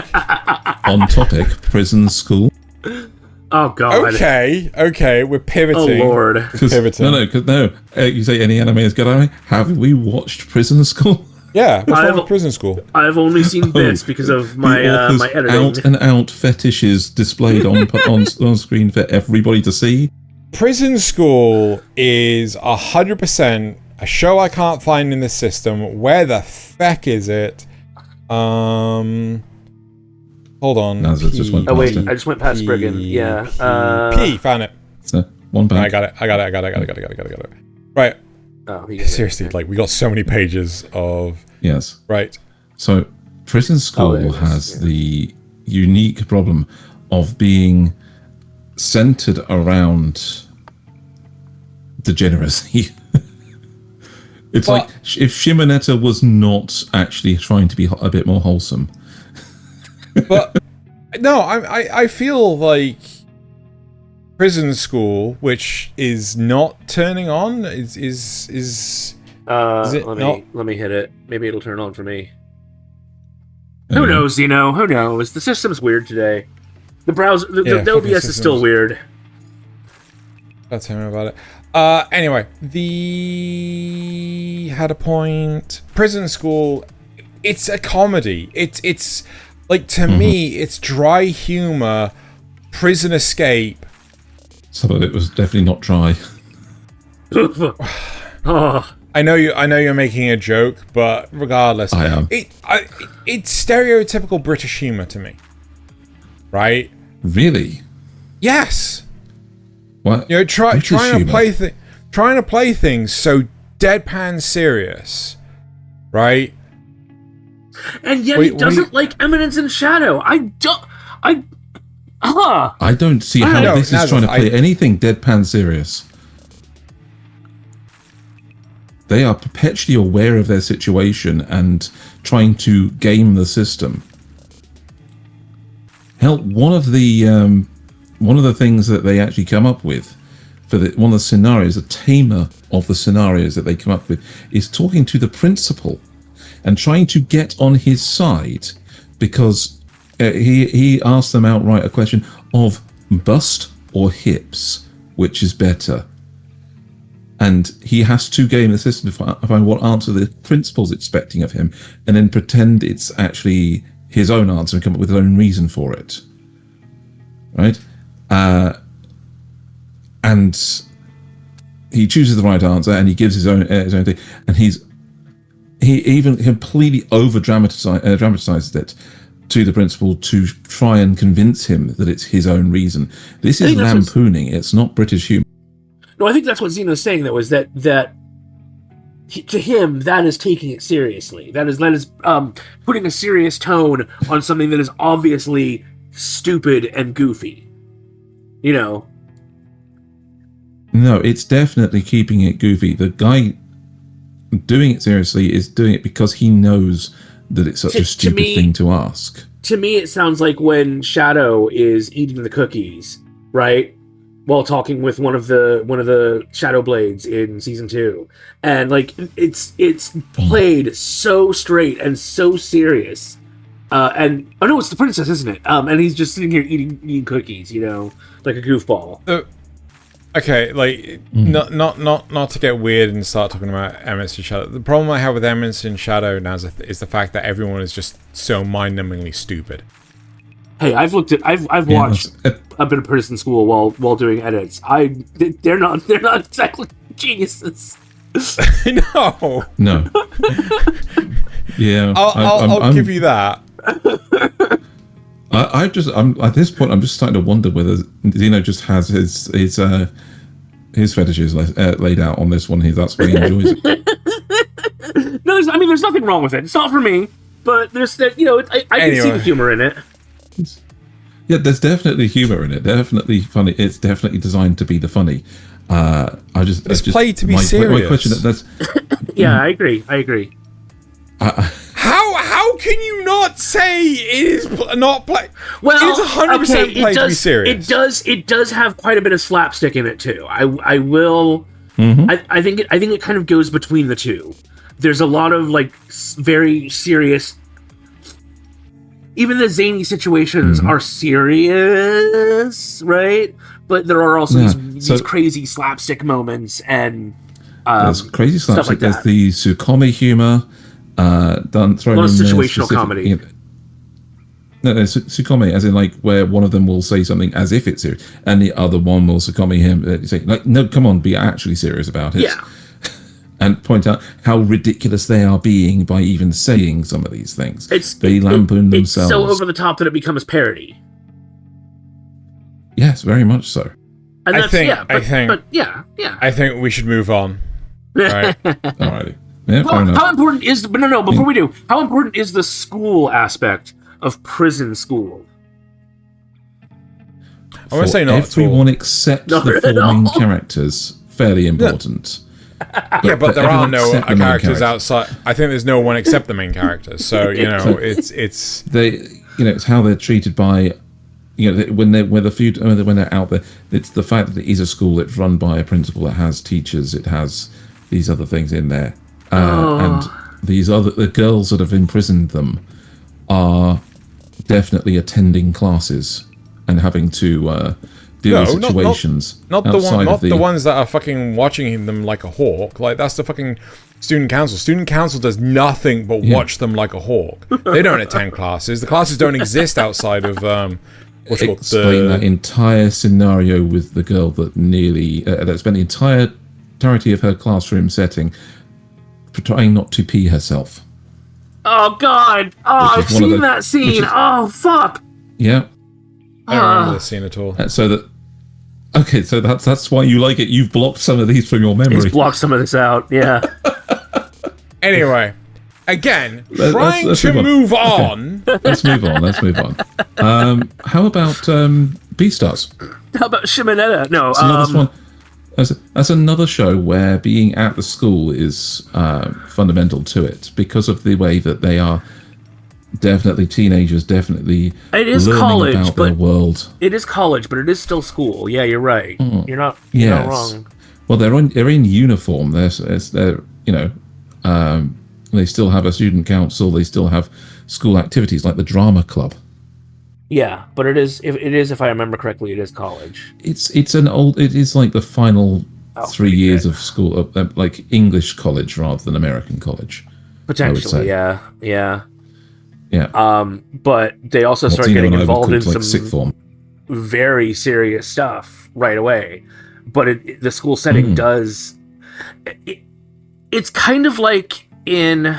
On topic, Prison School. Oh god. Okay, we're pivoting. Oh lord. Pivoting. No. You say any anime is good anime. Have we watched Prison School? Yeah, what's wrong with Prison School? I've only seen bits because of my my editing. Out and out fetishes displayed on screen for everybody to see. Prison School is 100% a show I can't find in the system. Where the feck is it? Hold on. No, just went I just went past Spriggan. Yeah. P, found it. So, one back. I got it. Right. Oh, seriously, like, we got so many pages of... Yes. Right. So, Prison School has the unique problem of being centered around degeneracy. It's like if Shimonetta was not actually trying to be a bit more wholesome. But No, I feel like prison school, which is not turning on, is it let me hit it. Maybe it'll turn on for me. Who knows, Xeno? Who knows? The system's weird today. The browser, the OBS is still weird. Don't tell me about it. Anyway, had a point. Prison school, it's a comedy. It's like, to me, it's dry humor, prison escape. Some of it was definitely not dry. I know you're making a joke, but regardless, I am. It's stereotypical British humor to me, right? Really? Yes. What? You know, trying to play things so deadpan serious, right? And yet he doesn't like Eminence and Shadow. I don't see how this is trying to play anything deadpan serious. They are perpetually aware of their situation and trying to game the system. Hell, one of the things that they actually come up with for one of the scenarios, a tamer of the scenarios that they come up with, is talking to the principal and trying to get on his side, because he asked them outright a question of bust or hips, which is better. And he has to game the system to find what answer the principal's expecting of him, and then pretend it's actually his own answer and come up with his own reason for it. Right? And he chooses the right answer, and he gives his own thing, and he even completely dramatizes it to the principal to try and convince him that it's his own reason. This is lampooning. It's not British humor. No, I think that's what Xeno's saying, though, is that to him, that is taking it seriously. That is putting a serious tone on something that is obviously stupid and goofy. You know? No, it's definitely keeping it goofy. The guy doing it seriously is doing it because he knows that it's such a stupid thing to ask. To me, it sounds like when Shadow is eating the cookies, right? While talking with one of the Shadow Blades in season 2, and like it's played so straight and so serious, and no, it's the princess, isn't it? And he's just sitting here eating cookies, you know, like a goofball. Okay, like not to get weird and start talking about Eminence and Shadow. The problem I have with Eminence and Shadow now is the fact that everyone is just so mind-numbingly stupid. Hey, I've watched a bit of prison school while doing edits. They're not exactly geniuses. No. Yeah, I'll give you that. I'm at this point. I'm just starting to wonder whether Xeno just has his fetishes laid out on this one. That's why he enjoys it. No, there's nothing wrong with it. It's not for me, but I can see the humor in it. Yeah, there's definitely humor in it. Definitely funny. It's definitely designed to be the funny. It's played to be serious. My question, yeah, I agree. How can you not say it is not play? Well, it's 100% played to be serious. It does have quite a bit of slapstick in it too. I will. Mm-hmm. I think it kind of goes between the two. There's a lot of like very serious. Even the zany situations are serious, right? But there are also these crazy slapstick moments and there's crazy slapstick. Like there's the Tsukomi humor thrown in situational comedy. No, Tsukomi, as in like where one of them will say something as if it's serious, and the other one will Tsukomi him, say like, "No, come on, be actually serious about it." Yeah. And point out how ridiculous they are being by even saying some of these things. They lampoon themselves. It's so over the top that it becomes parody. Yes, very much so. And I think we should move on. Right. Alrighty. Yeah, how important is before we do, how important is the school aspect of prison school? I want to say not everyone except the 4 main characters. Fairly important. Yeah, but there are no characters outside. I think there's no one except the main characters. So it's it's how they're treated by when they're out there, it's the fact that it is a school. It's run by a principal. It has teachers. It has these other things in there, and the girls that have imprisoned them are definitely attending classes and having to deal with situations. Not the ones that are fucking watching them like a hawk. Like, that's the fucking student council. Student council does nothing but watch them like a hawk. They don't attend classes. The classes don't exist outside of explain that entire scenario with the girl that nearly that spent the entirety of her classroom setting trying not to pee herself. Oh God! Oh, I've seen that scene. Oh fuck! Yeah. I don't remember this scene at all. So that's why you like it. You've blocked some of these from your memory. He's blocked some of this out. Yeah. Anyway, again, trying to move on. Okay. Let's move on. How about Beastars? How about Shimonetta? No, that's one. That's another show where being at the school is fundamental to it because of the way that they are definitely teenagers, definitely learning college, about their world. It is college, but it is still school. Yeah, you're right. You're not wrong. Well, they're in uniform. They're they still have a student council. They still have school activities like the drama club. Yeah, but it is if I remember correctly, it is college. It is like the final 3 years of school, like English college rather than American college. Potentially, yeah. Yeah. But they also start getting involved in some sixth form. Very serious stuff right away. But the school setting does. It's kind of like in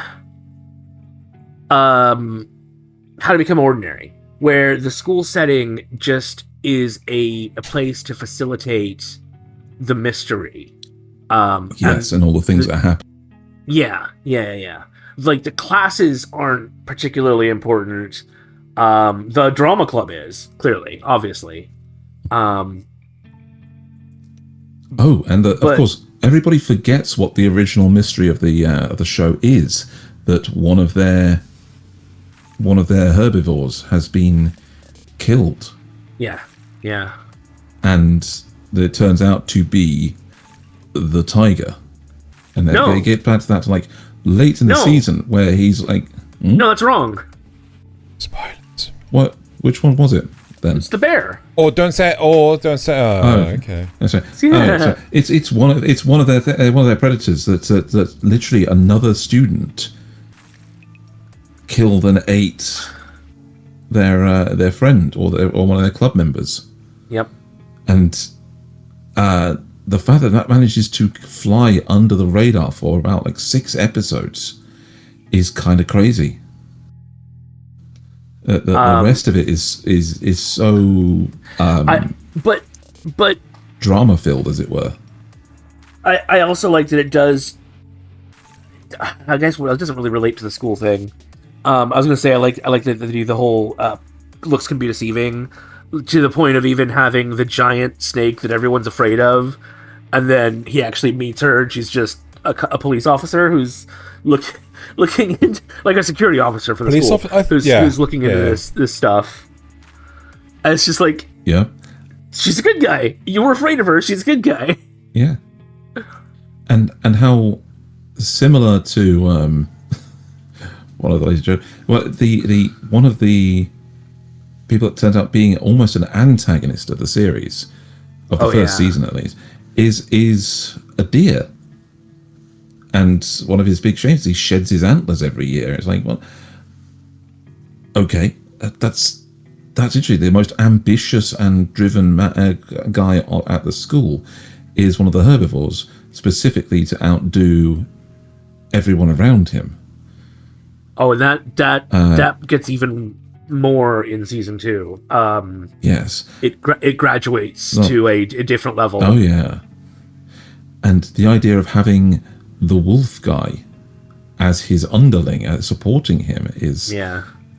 How to Become Ordinary, where the school setting just is a place to facilitate the mystery. Yes, and all the things that happen. Yeah. Like, the classes aren't particularly important. The drama club is, clearly, obviously. Of course, everybody forgets what the original mystery of the show is. That one of their herbivores has been killed. Yeah. And it turns out to be the tiger. And then they get back to that like late in the season where he's like, No, that's wrong. Spoilers. What? Which one was it then? It's the bear. Don't say. Okay. That's right. So it's one of their predators that literally another student killed and ate their friend or one of their club members. Yep. And the fact that manages to fly under the radar for about like 6 episodes is kind of crazy. The rest of it is so but drama filled, as it were. I also like that it does. I guess it doesn't really relate to the school thing. I was gonna say I like that they do the whole looks can be deceiving to the point of even having the giant snake that everyone's afraid of, and then he actually meets her and she's just a police officer who's looking into, like a security officer for the school who's looking into this stuff. And it's just like, yeah, she's a good guy. You were afraid of her. She's a good guy. Yeah. And how similar to one of those jokes. Well, the one of the people that turns out being almost an antagonist of the series, of the first season at least, is a deer. And one of his big shames is he sheds his antlers every year. It's like, well, okay, that's interesting. The most ambitious and driven guy at the school is one of the herbivores, specifically to outdo everyone around him. Oh, and that gets even more in season 2. Yes, it graduates to a different level. Oh yeah, and the idea of having the wolf guy as his underling, supporting him, is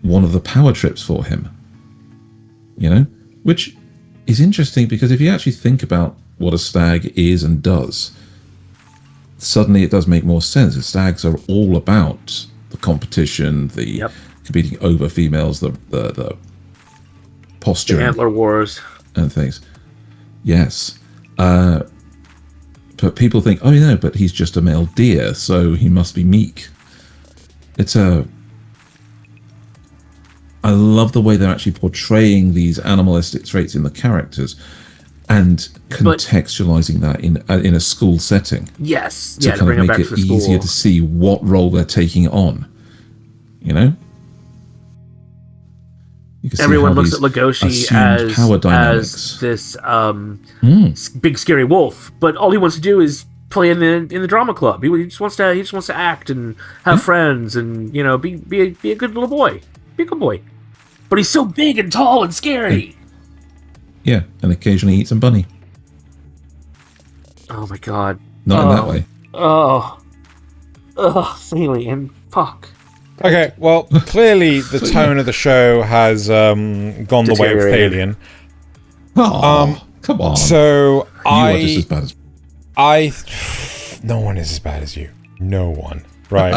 one of the power trips for him. You know, which is interesting because if you actually think about what a stag is and does, suddenly it does make more sense. The stags are all about the competition, the competing over females, the posture The Antler Wars and things. Yes. But people think, oh, but he's just a male deer, so he must be meek. I love the way they're actually portraying these animalistic traits in the characters and contextualizing that in a school setting. Yes. To kind of make it easier to see what role they're taking on. You know? Everyone looks at Lelouch as this big scary wolf, but all he wants to do is play in the drama club. He just wants to act and have friends and be a good little boy, be a good boy. But he's so big and tall and scary. Yeah, and occasionally eats a bunny. Oh my god! Not in that way. Thaylien, fuck. Okay, well, clearly the tone of the show has gone the way of Thaylien. Oh, come on. So you are just as bad as... No one is as bad as you. No one. Right.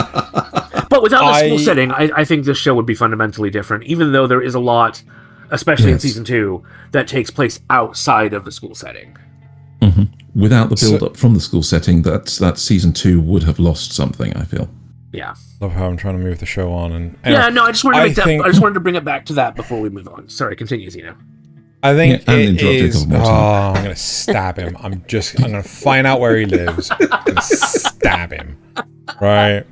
But without the school setting, I think this show would be fundamentally different, even though there is a lot, especially in Season 2, that takes place outside of the school setting. Mm-hmm. Without the build-up from the school setting, that Season 2 would have lost something, I feel. Yeah. Love how I'm trying to move the show on. And anyway, I just wanted to I just wanted to bring it back to that before we move on. Sorry, continue, Zeno. I think it is... Oh, I'm going to stab him. I'm going to find out where he lives. I'm going to stab him. Right?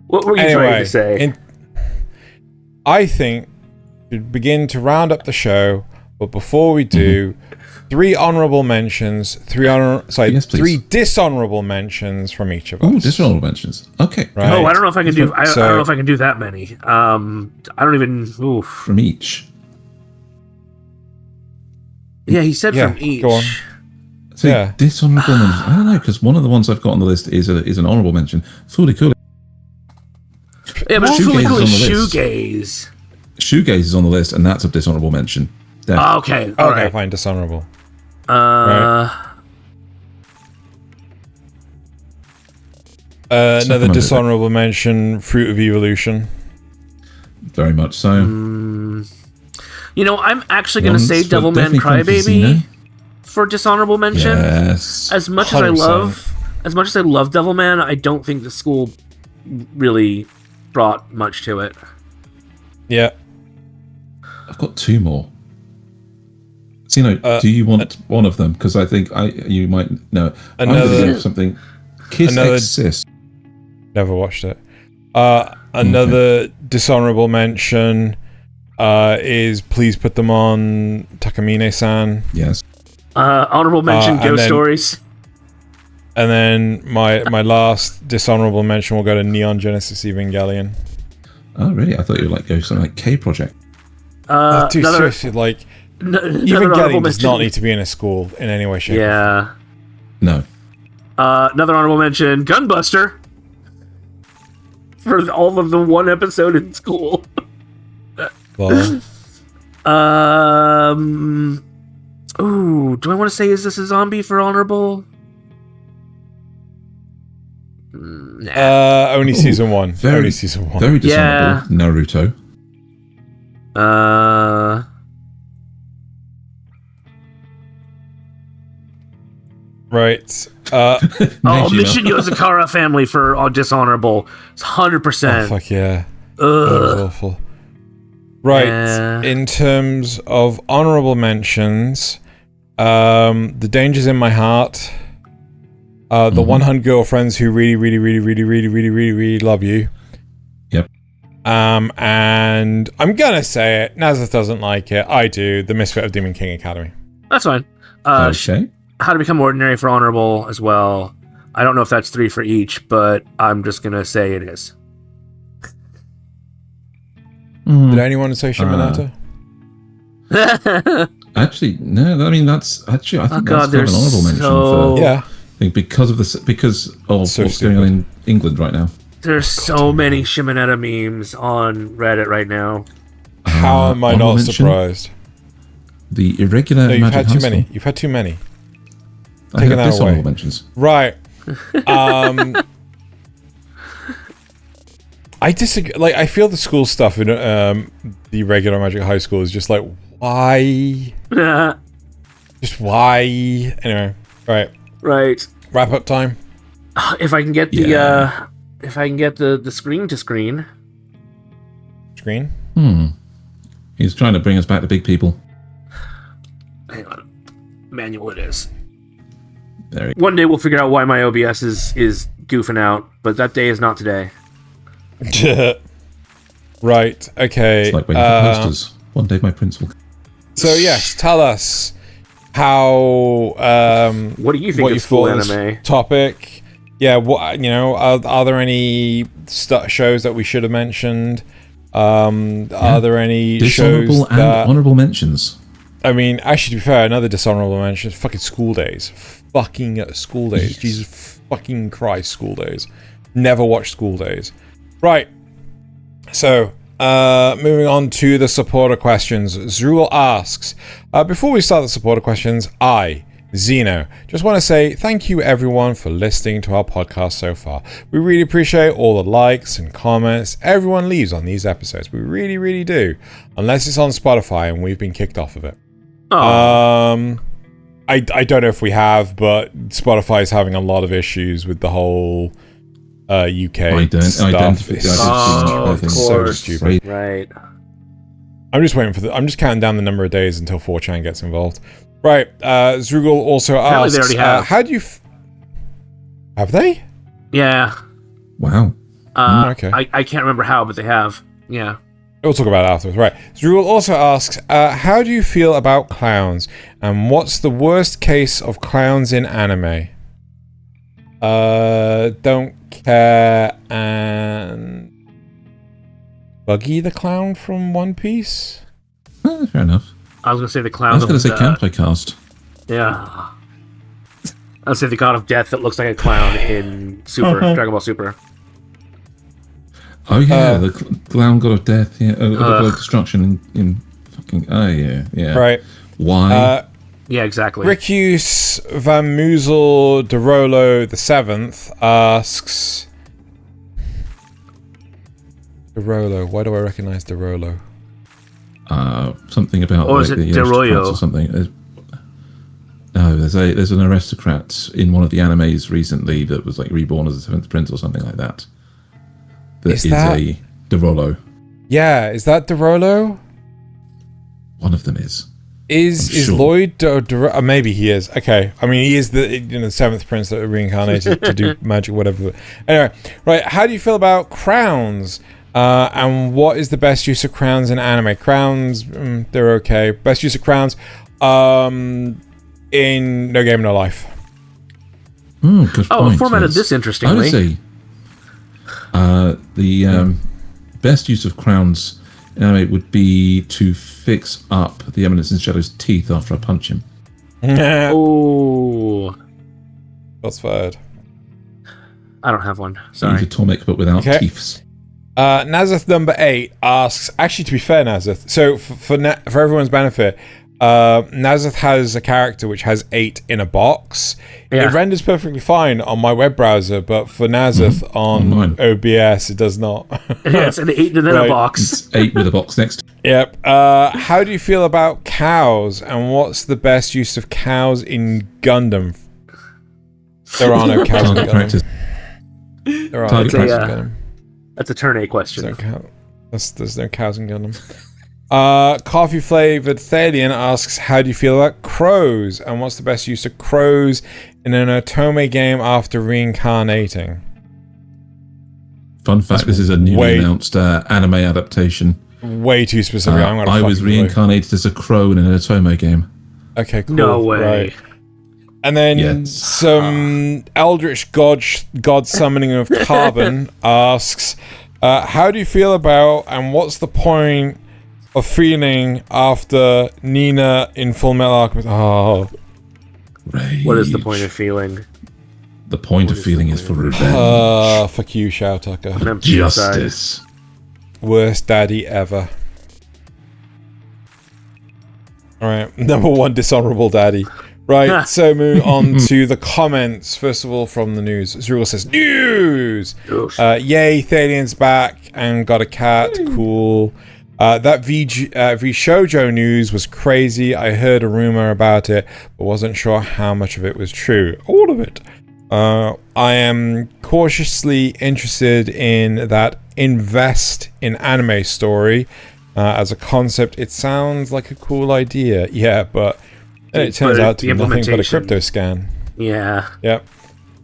What were you trying to say? I think we should begin to round up the show, but before we do, 3 honorable mentions, 3 dishonorable mentions from each of us. Oh, dishonorable mentions. Okay. Right. Oh, I don't know if I can do. I don't know if I can do that many. I don't even. Oof. From each. Yeah, he said from each. Go on. So dishonorable mentions. I don't know, because one of the ones I've got on the list is an honorable mention. Fooly Cooley. Yeah, but Fooly Cooley Shoegaze. Shoegaze is on the list, and that's a dishonorable mention. Okay. All right. Fine. Dishonorable. Another dishonorable mention, Fruit of Evolution. Very much so. I'm actually going to say Devilman Crybaby for dishonorable mention. Yes. As much as I love Devilman, I don't think the school really brought much to it. Yeah. I've got 2 more. Do you want one of them? Because I think you might know. Another something. Kiss Exist. Never watched it. Another dishonorable mention is please put them on Takamine-san. Yes. Honorable mention Ghost Stories. And then my last dishonorable mention will go to Neon Genesis Evangelion. Oh really? I thought you would go something like K Project. Dude, seriously, Evangelion does not need to be in a school in any way, shape, or form. No. Another honorable mention, Gunbuster. For all of the one episode in school. Well. Ooh, do I want to say is this a zombie for honorable? Nah. Only season 1. Only season 1. Very dishonorable. Naruto. Right. Mission Yozakara family for dishonorable. It's 100%. Oh, fuck yeah. That was awful. Right. In terms of honorable mentions, The Dangers in My Heart, the 100 Girlfriends Who Really, Really, Really, Really, Really, Really, Really, Really Love You. Yep. And I'm gonna say it. Nasuth doesn't like it. I do. The Misfit of Demon King Academy. That's fine. Okay. How to Become Ordinary for honorable as well. I don't know if that's 3 for each, but I'm just gonna say it is. Did anyone say Shimoneta? Actually, no. I mean, that's actually. I think that's kind of an honorable mention for. Yeah. I think because of what's going on in England right now. There's so many Shimoneta memes on Reddit right now. How am I not surprised? The irregular. No, you've had too many. You've had too many. Taking that away. Mentions. Right. I disagree. Like, I feel the school stuff in the regular Magic High School is just like, why? Just why? Anyway, right. Right. Wrap up time. If I can get the screen to screen. Screen? He's trying to bring us back to big people. Hang on. Manual it is. There. One day we'll figure out why my OBS is goofing out, but that day is not today. Right. Okay. It's like waiting for posters. One day my prince will. So yes, tell us how. What do you think of school anime? Topic. Yeah. What are there any shows that we should have mentioned? Are there any dishonorable shows that honorable mentions? I mean, actually, to be fair, another dishonorable mention is fucking School Days. Fucking School Days. Yes. Jesus fucking Christ, School Days. Never watched School Days. Right. So, moving on to the supporter questions. Zrul asks, before we start the supporter questions, Xeno, just want to say thank you everyone for listening to our podcast so far. We really appreciate all the likes and comments everyone leaves on these episodes. We really, really do. Unless it's on Spotify and we've been kicked off of it. Oh. I don't know if we have, but Spotify is having a lot of issues with the whole UK stuff. Of course. So stupid. Right. I'm just waiting for I'm just counting down the number of days until 4chan gets involved. Right. Zrugel also asks, they already have. how do you have they? Yeah. Wow. Okay. I can't remember how, but they have. Yeah. We'll talk about it afterwards. Right. Zrugel also asks, how do you feel about clowns? And what's the worst case of clowns in anime? Don't care and Buggy the Clown from One Piece? Fair enough. I was going to say the clown. I was going to say Kanpai Cast. Yeah. I would say the god of death that looks like a clown in Dragon Ball Super. Oh yeah, the clown god of death, yeah, god of destruction in fucking. Oh yeah. Right. Why? Yeah, exactly. Riccius Van Muzel de Rolo the 7th asks, De Rolo. Why do I recognize De Rolo? Something about or like is it the De aristocrats Royo? or something. No, there's an aristocrat in one of the animes recently that was like reborn as the Seventh Prince or something like that. That is a De Rolo. Yeah, is that De Rolo? One of them is. Is sure. Lloyd maybe he is. Okay. I mean, he is the seventh prince that reincarnated to do magic, whatever. Anyway, right. How do you feel about crowns? And what is the best use of crowns in anime? Crowns, they're okay. Best use of crowns, in No Game No Life. Good point. I formatted this interestingly. I would say the best use of crowns in anime would be to fix up the Eminence in Shadow's teeth after I punch him. Oh, That's fired. I don't have one. So use a Tormek but without teeths. Nasuth number 8 asks, actually, to be fair, Nasuth, so for everyone's benefit, Nasuth has a character which has 8 in a box. Yeah. It renders perfectly fine on my web browser, but for Nasuth on OBS, it does not. Yeah, it's an 8 in a box. It's 8 with a box next. Yep. How do you feel about cows, and what's the best use of cows in Gundam? There are no cows in Gundam. There are no cows in Gundam. That's a turn A question. There's no cows in Gundam. Coffee flavored Thaylien asks, how do you feel about crows, and what's the best use of crows in an Otome game after reincarnating? Fun fact, this is a newly announced anime adaptation. Way too specific. I was reincarnated as a crow in an Otome game. Okay, cool. No way. Right. And then some Eldritch God summoning of Carbon asks, how do you feel about, and what's the point of feeling after Nina in Full Metal Alchemist? Rage. What is the point of feeling? The point of feeling is for revenge. Fuck you, Shao Tucker. Justice. Worst daddy ever. Alright, number 1 dishonorable daddy. Right, so moving on to the comments. First of all, from the news. Zerul says, news! Yay, Thalien's back and got a cat. Cool. That V Shoujo news was crazy. I heard a rumor about it, but wasn't sure how much of it was true. All of it. I am cautiously interested in that invest in anime story. As a concept, it sounds like a cool idea. Yeah, but it turns out to be nothing but a crypto scan. Yeah. Yep.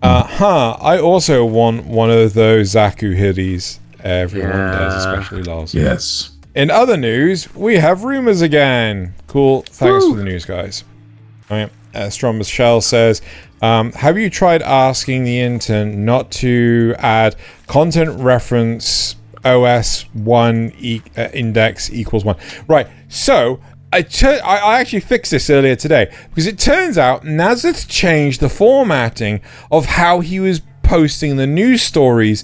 I also want one of those Zaku hoodies. Everyone does, especially Lars. Yes. In other news, we have rumors again. Cool. Thanks for the news, guys. All right. Strong Michelle says, have you tried asking the intern not to add content reference OS1 index equals 1? Right. So I actually fixed this earlier today because it turns out Nasuth changed the formatting of how he was posting the news stories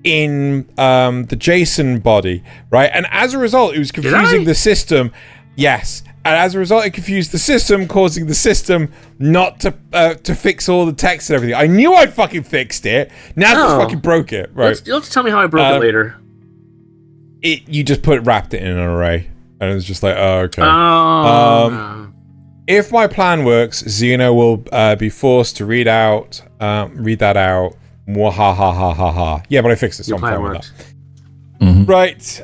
in the JSON body, right? And as a result, it was confusing the system. Yes. And as a result, it confused the system, causing the system not to fix all the text and everything. I knew I'd fucking fixed it. Nasuth fucking broke it, right? You'll have to tell me how I broke it later. You just wrapped it in an array. And it was just like, oh, okay. If my plan works, Xeno will be forced to read that out. Mwahahahaha. Yeah, but I fixed it, so I'm fine with that. Mm-hmm. Right.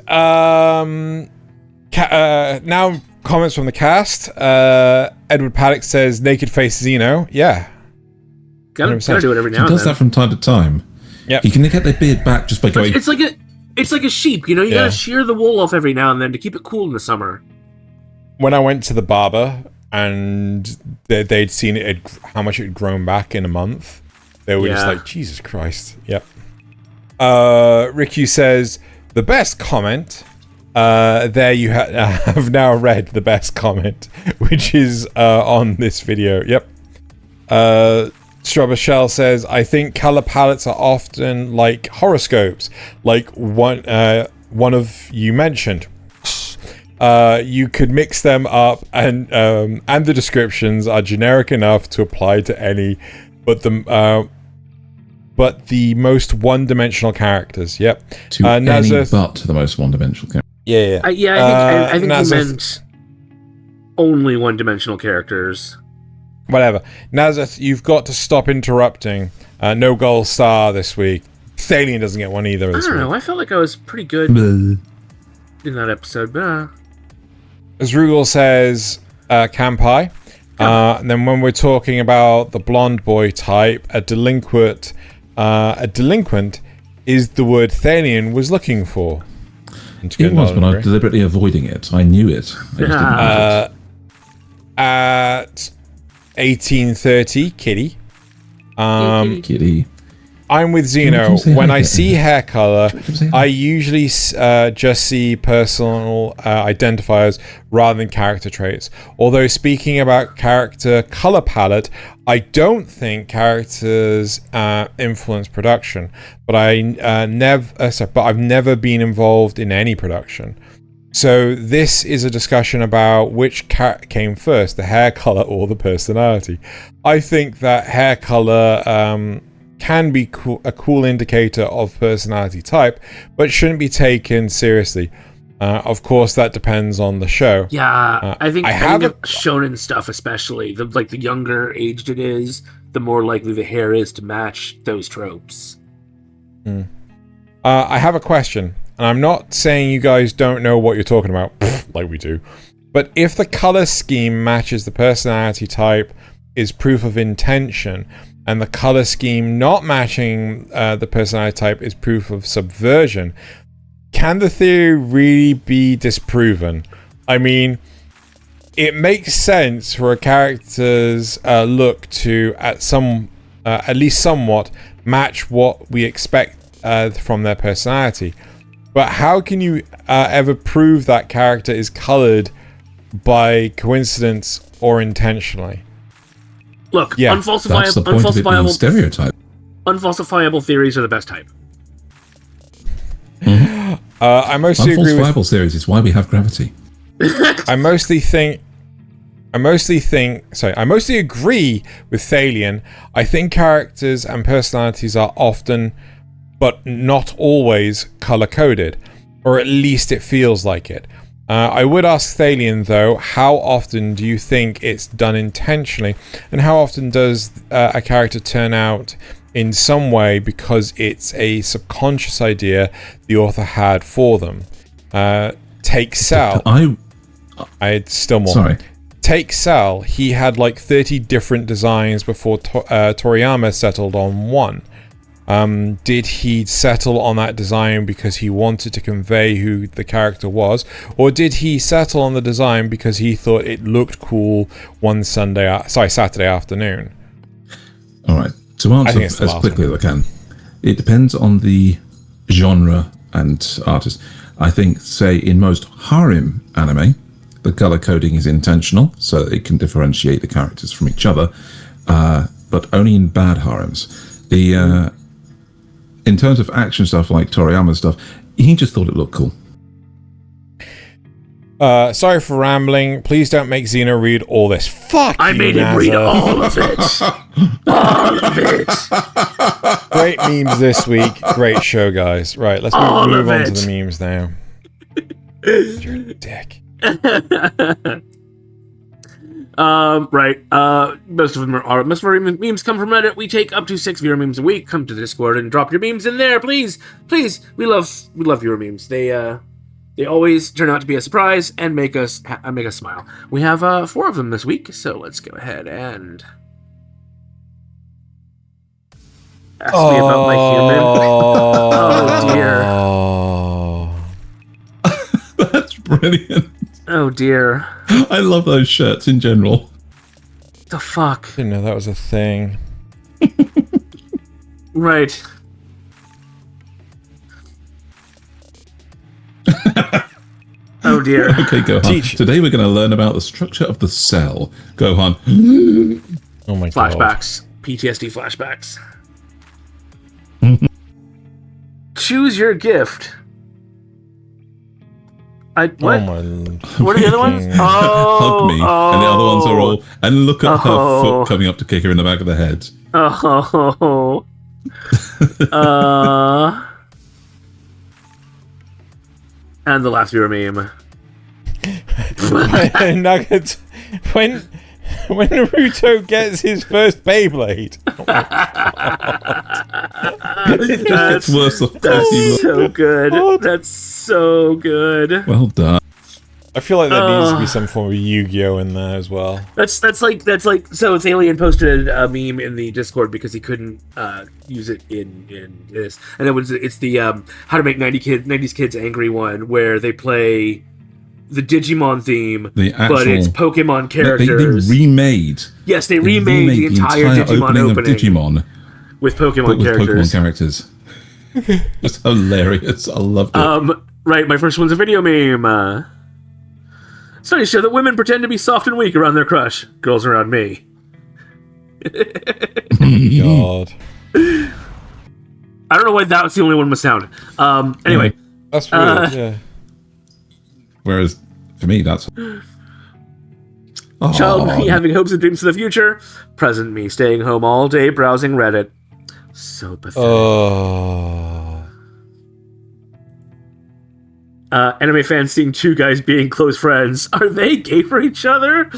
Now, comments from the cast. Edward Paddock says, naked face Xeno. Yeah. Gotta do it every now and then. He does that from time to time. Yep. He can get their beard back just by going... It's like a sheep, you know? You gotta shear the wool off every now and then to keep it cool in the summer. When I went to the barber and they'd seen how much it had grown back in a month, they were just like, Jesus Christ. Yep. Riku says, the best comment. There you have now read the best comment, which is on this video. Yep. Strobachel says, I think color palettes are often like horoscopes, like one of you mentioned. You could mix them up, and the descriptions are generic enough to apply to any, but the most one-dimensional characters. Yep. To any but the most one-dimensional characters. Yeah. I think he meant only one-dimensional characters. Whatever. Nasuth, you've got to stop interrupting. No gold star this week. Thaylien doesn't get one either this week. I don't know. I felt like I was pretty good in that episode, but... As Rugal says, Kanpai. And then when we're talking about the blonde boy type, a delinquent is the word Thaylien was looking for. It was, but I was deliberately avoiding it. I knew it. At 1830, Kitty. Kitty. I'm with Xeno. When I see hair color, I usually just see personal identifiers rather than character traits. Although speaking about character color palette, I don't think characters influence production. But I've never been involved in any production. So this is a discussion about which came first, the hair color or the personality. I think that hair color can be a cool indicator of personality type, but shouldn't be taken seriously. Of course, that depends on the show. Yeah, I think shonen stuff, especially the younger aged it is, the more likely the hair is to match those tropes. I have a question. And I'm not saying you guys don't know what you're talking about, like we do. But if the color scheme matches the personality type is proof of intention, and the color scheme not matching the personality type is proof of subversion, can the theory really be disproven? I mean, it makes sense for a character's look to, at least somewhat, match what we expect from their personality. But how can you ever prove that character is colored by coincidence or intentionally? Look, that's the point of it being stereotype. Unfalsifiable theories are the best type. Mm-hmm. I mostly agree with... Unfalsifiable theories is why we have gravity. I mostly think I mostly agree with Thaylien. I think characters and personalities are often, but not always, color-coded. Or at least it feels like it. I would ask Thaylien, though, how often do you think it's done intentionally? And how often does a character turn out in some way because it's a subconscious idea the author had for them? Take Cell. I had still more. Sorry. Take Cell. He had like 30 different designs before Toriyama settled on one. Did he settle on that design because he wanted to convey who the character was, or did he settle on the design because he thought it looked cool one Saturday afternoon? All right. To answer as quickly as I can, it depends on the genre and artist. I think, say, in most harem anime, the color coding is intentional, so that it can differentiate the characters from each other, but only in bad harems. In terms of action stuff like Toriyama stuff, he just thought it looked cool. Sorry for rambling. Please don't make Xeno read all this. Fuck I made him read all of it. All of it. Great memes this week. Great show, guys. Right, let's move on to the memes now. You're a dick. Right. Most of our memes come from Reddit. We take up to 6 viewer memes a week. Come to the Discord and drop your memes in there, please. Please. We love viewer memes. They always turn out to be a surprise and make us smile. We have 4 of them this week, so let's go ahead and ask me about my human. Oh dear. That's brilliant. Oh dear. I love those shirts in general. The fuck? Didn't know that was a thing. Right. Oh dear. Okay, Gohan. Today we're going to learn about the structure of the cell. Gohan. Oh my god. Flashbacks. PTSD flashbacks. Choose your gift. What? Oh my. What are the other ones? Hug me. And the other ones are all. And look at her foot coming up to kick her in the back of the head. Oh. And the last viewer meme. When Naruto gets his first Beyblade. That's worse. That's so good. That's so good. Well done. I feel like there needs to be some form of Yu-Gi-Oh in there as well. That's like so Thaylien posted a meme in the Discord because he couldn't use it in this, and it's the how to make 90s kids angry one where they play the Digimon theme, but it's Pokemon characters. They remade. Yes, they remade the entire Digimon opening of Digimon with Pokemon characters. It's hilarious. I loved it. Right, my first one's a video meme. Studies show that women pretend to be soft and weak around their crush. Girls around me. God. I don't know why that was the only one with sound. Anyway. That's weird, yeah. Whereas, for me, that's... Child me having hopes and dreams for the future. Present me staying home all day browsing Reddit. So pathetic. Anime fans seeing 2 guys being close friends. Are they gay for each other?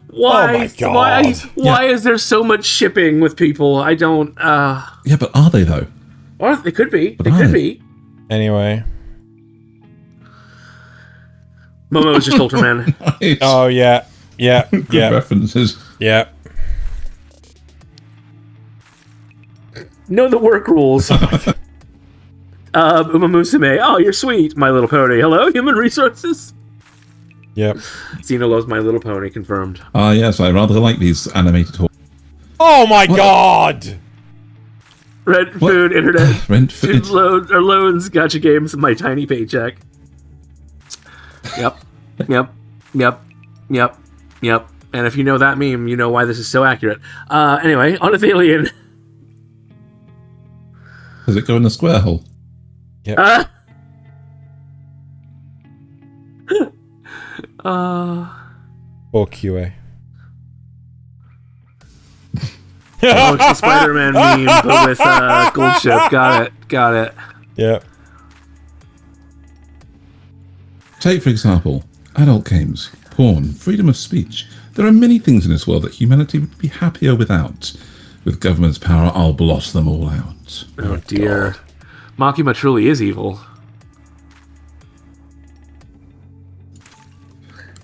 Why? Oh my God. Why is there so much shipping with people? I don't... Yeah, but are they, though? Or they could be. They could be. Anyway. Momo's just Ultraman. Nice. Oh, yeah. Yeah. Good yeah. references. Yeah. Know the work rules. Uma Musume. Oh, you're sweet, My Little Pony. Hello, Human Resources. Yep. Xeno loves My Little Pony, confirmed. Yes, I rather like these animated toys. Oh my God! Rent, food, internet, Rent, food, loans, gotcha games, my tiny paycheck. Yep. And if you know that meme, you know why this is so accurate. Anyway, on to Thaylien. Does it go in a square hole? Yep. Or QA. Oh, it's the Spider-Man meme, but with Gold Ship. Got it. Yeah. Take, for example, adult games, porn, freedom of speech. There are many things in this world that humanity would be happier without. With government's power, I'll blot them all out. Oh dear. Makima truly is evil.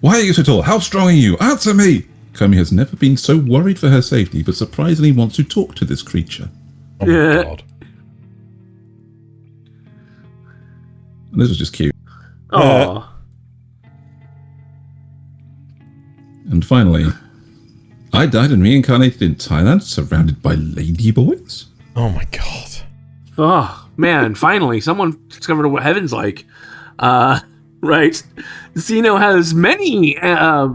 Why are you so tall? How strong are you? Answer me! Komi has never been so worried for her safety, but surprisingly wants to talk to this creature. Oh my god. And this was just cute. Oh. And finally, I died and reincarnated in Thailand, surrounded by ladyboys? Oh my god. Oh, man, finally, someone discovered what heaven's like. Right. Xeno has many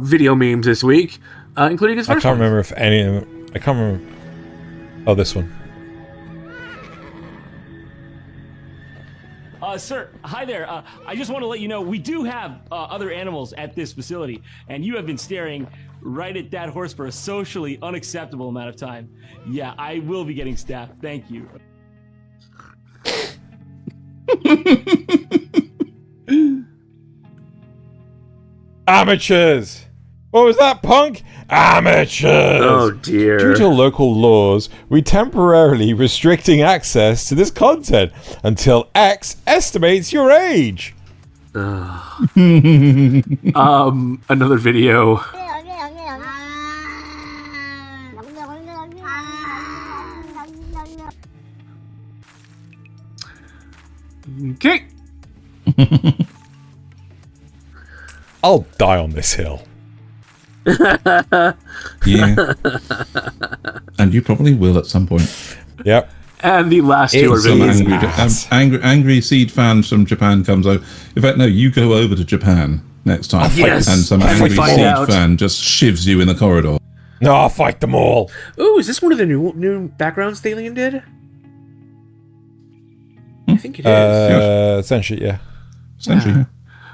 video memes this week, including his first I can't one. remember if any of them... I can't remember... Oh, this one. Sir, hi there. I just want to let you know we do have other animals at this facility, and you have been staring right at that horse for a socially unacceptable amount of time. Yeah, I will be getting staff. Thank you. Amateurs! What was that, punk? Amateurs! Oh dear. Due to local laws, we temporarily restricting access to this content until X estimates your age. Another video. Okay. I'll die on this hill. Yeah. And you probably will at some point. Yep. And the last two are Some videos. angry seed fan from Japan comes over. In fact, no, you go over to Japan next time. Yes. And some If we angry find seed out. fan just shivs you in the corridor. No, I'll fight them all. Ooh, is this one of the new backgrounds Thaylien did? I think it is. Essentially, yeah. Essentially, yeah.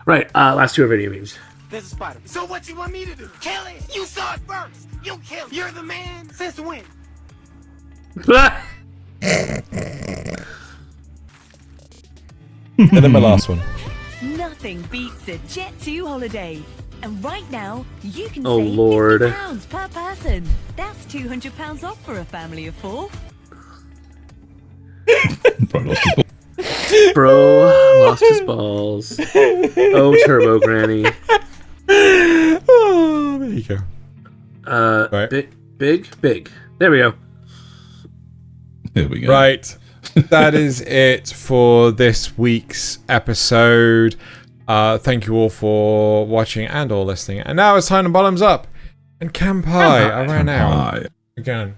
Right, last two are video memes. There's a spider. So what you want me to do? Kill it! You saw it first! You kill it! You're the man! Since when? And then my last one. Nothing beats a Jet 2 holiday. And right now, you can Oh, save Lord. £50 per person. That's £200 off for a family of 4. Probably lost people. Bro lost his balls. Oh, Turbo Granny. Oh, there you go. Right. Big. There we go. There we go. Right. That is it for this week's episode. Thank you all for watching and or listening. And now it's time to bottoms up. And Kanpai, I ran out. Hi. Again.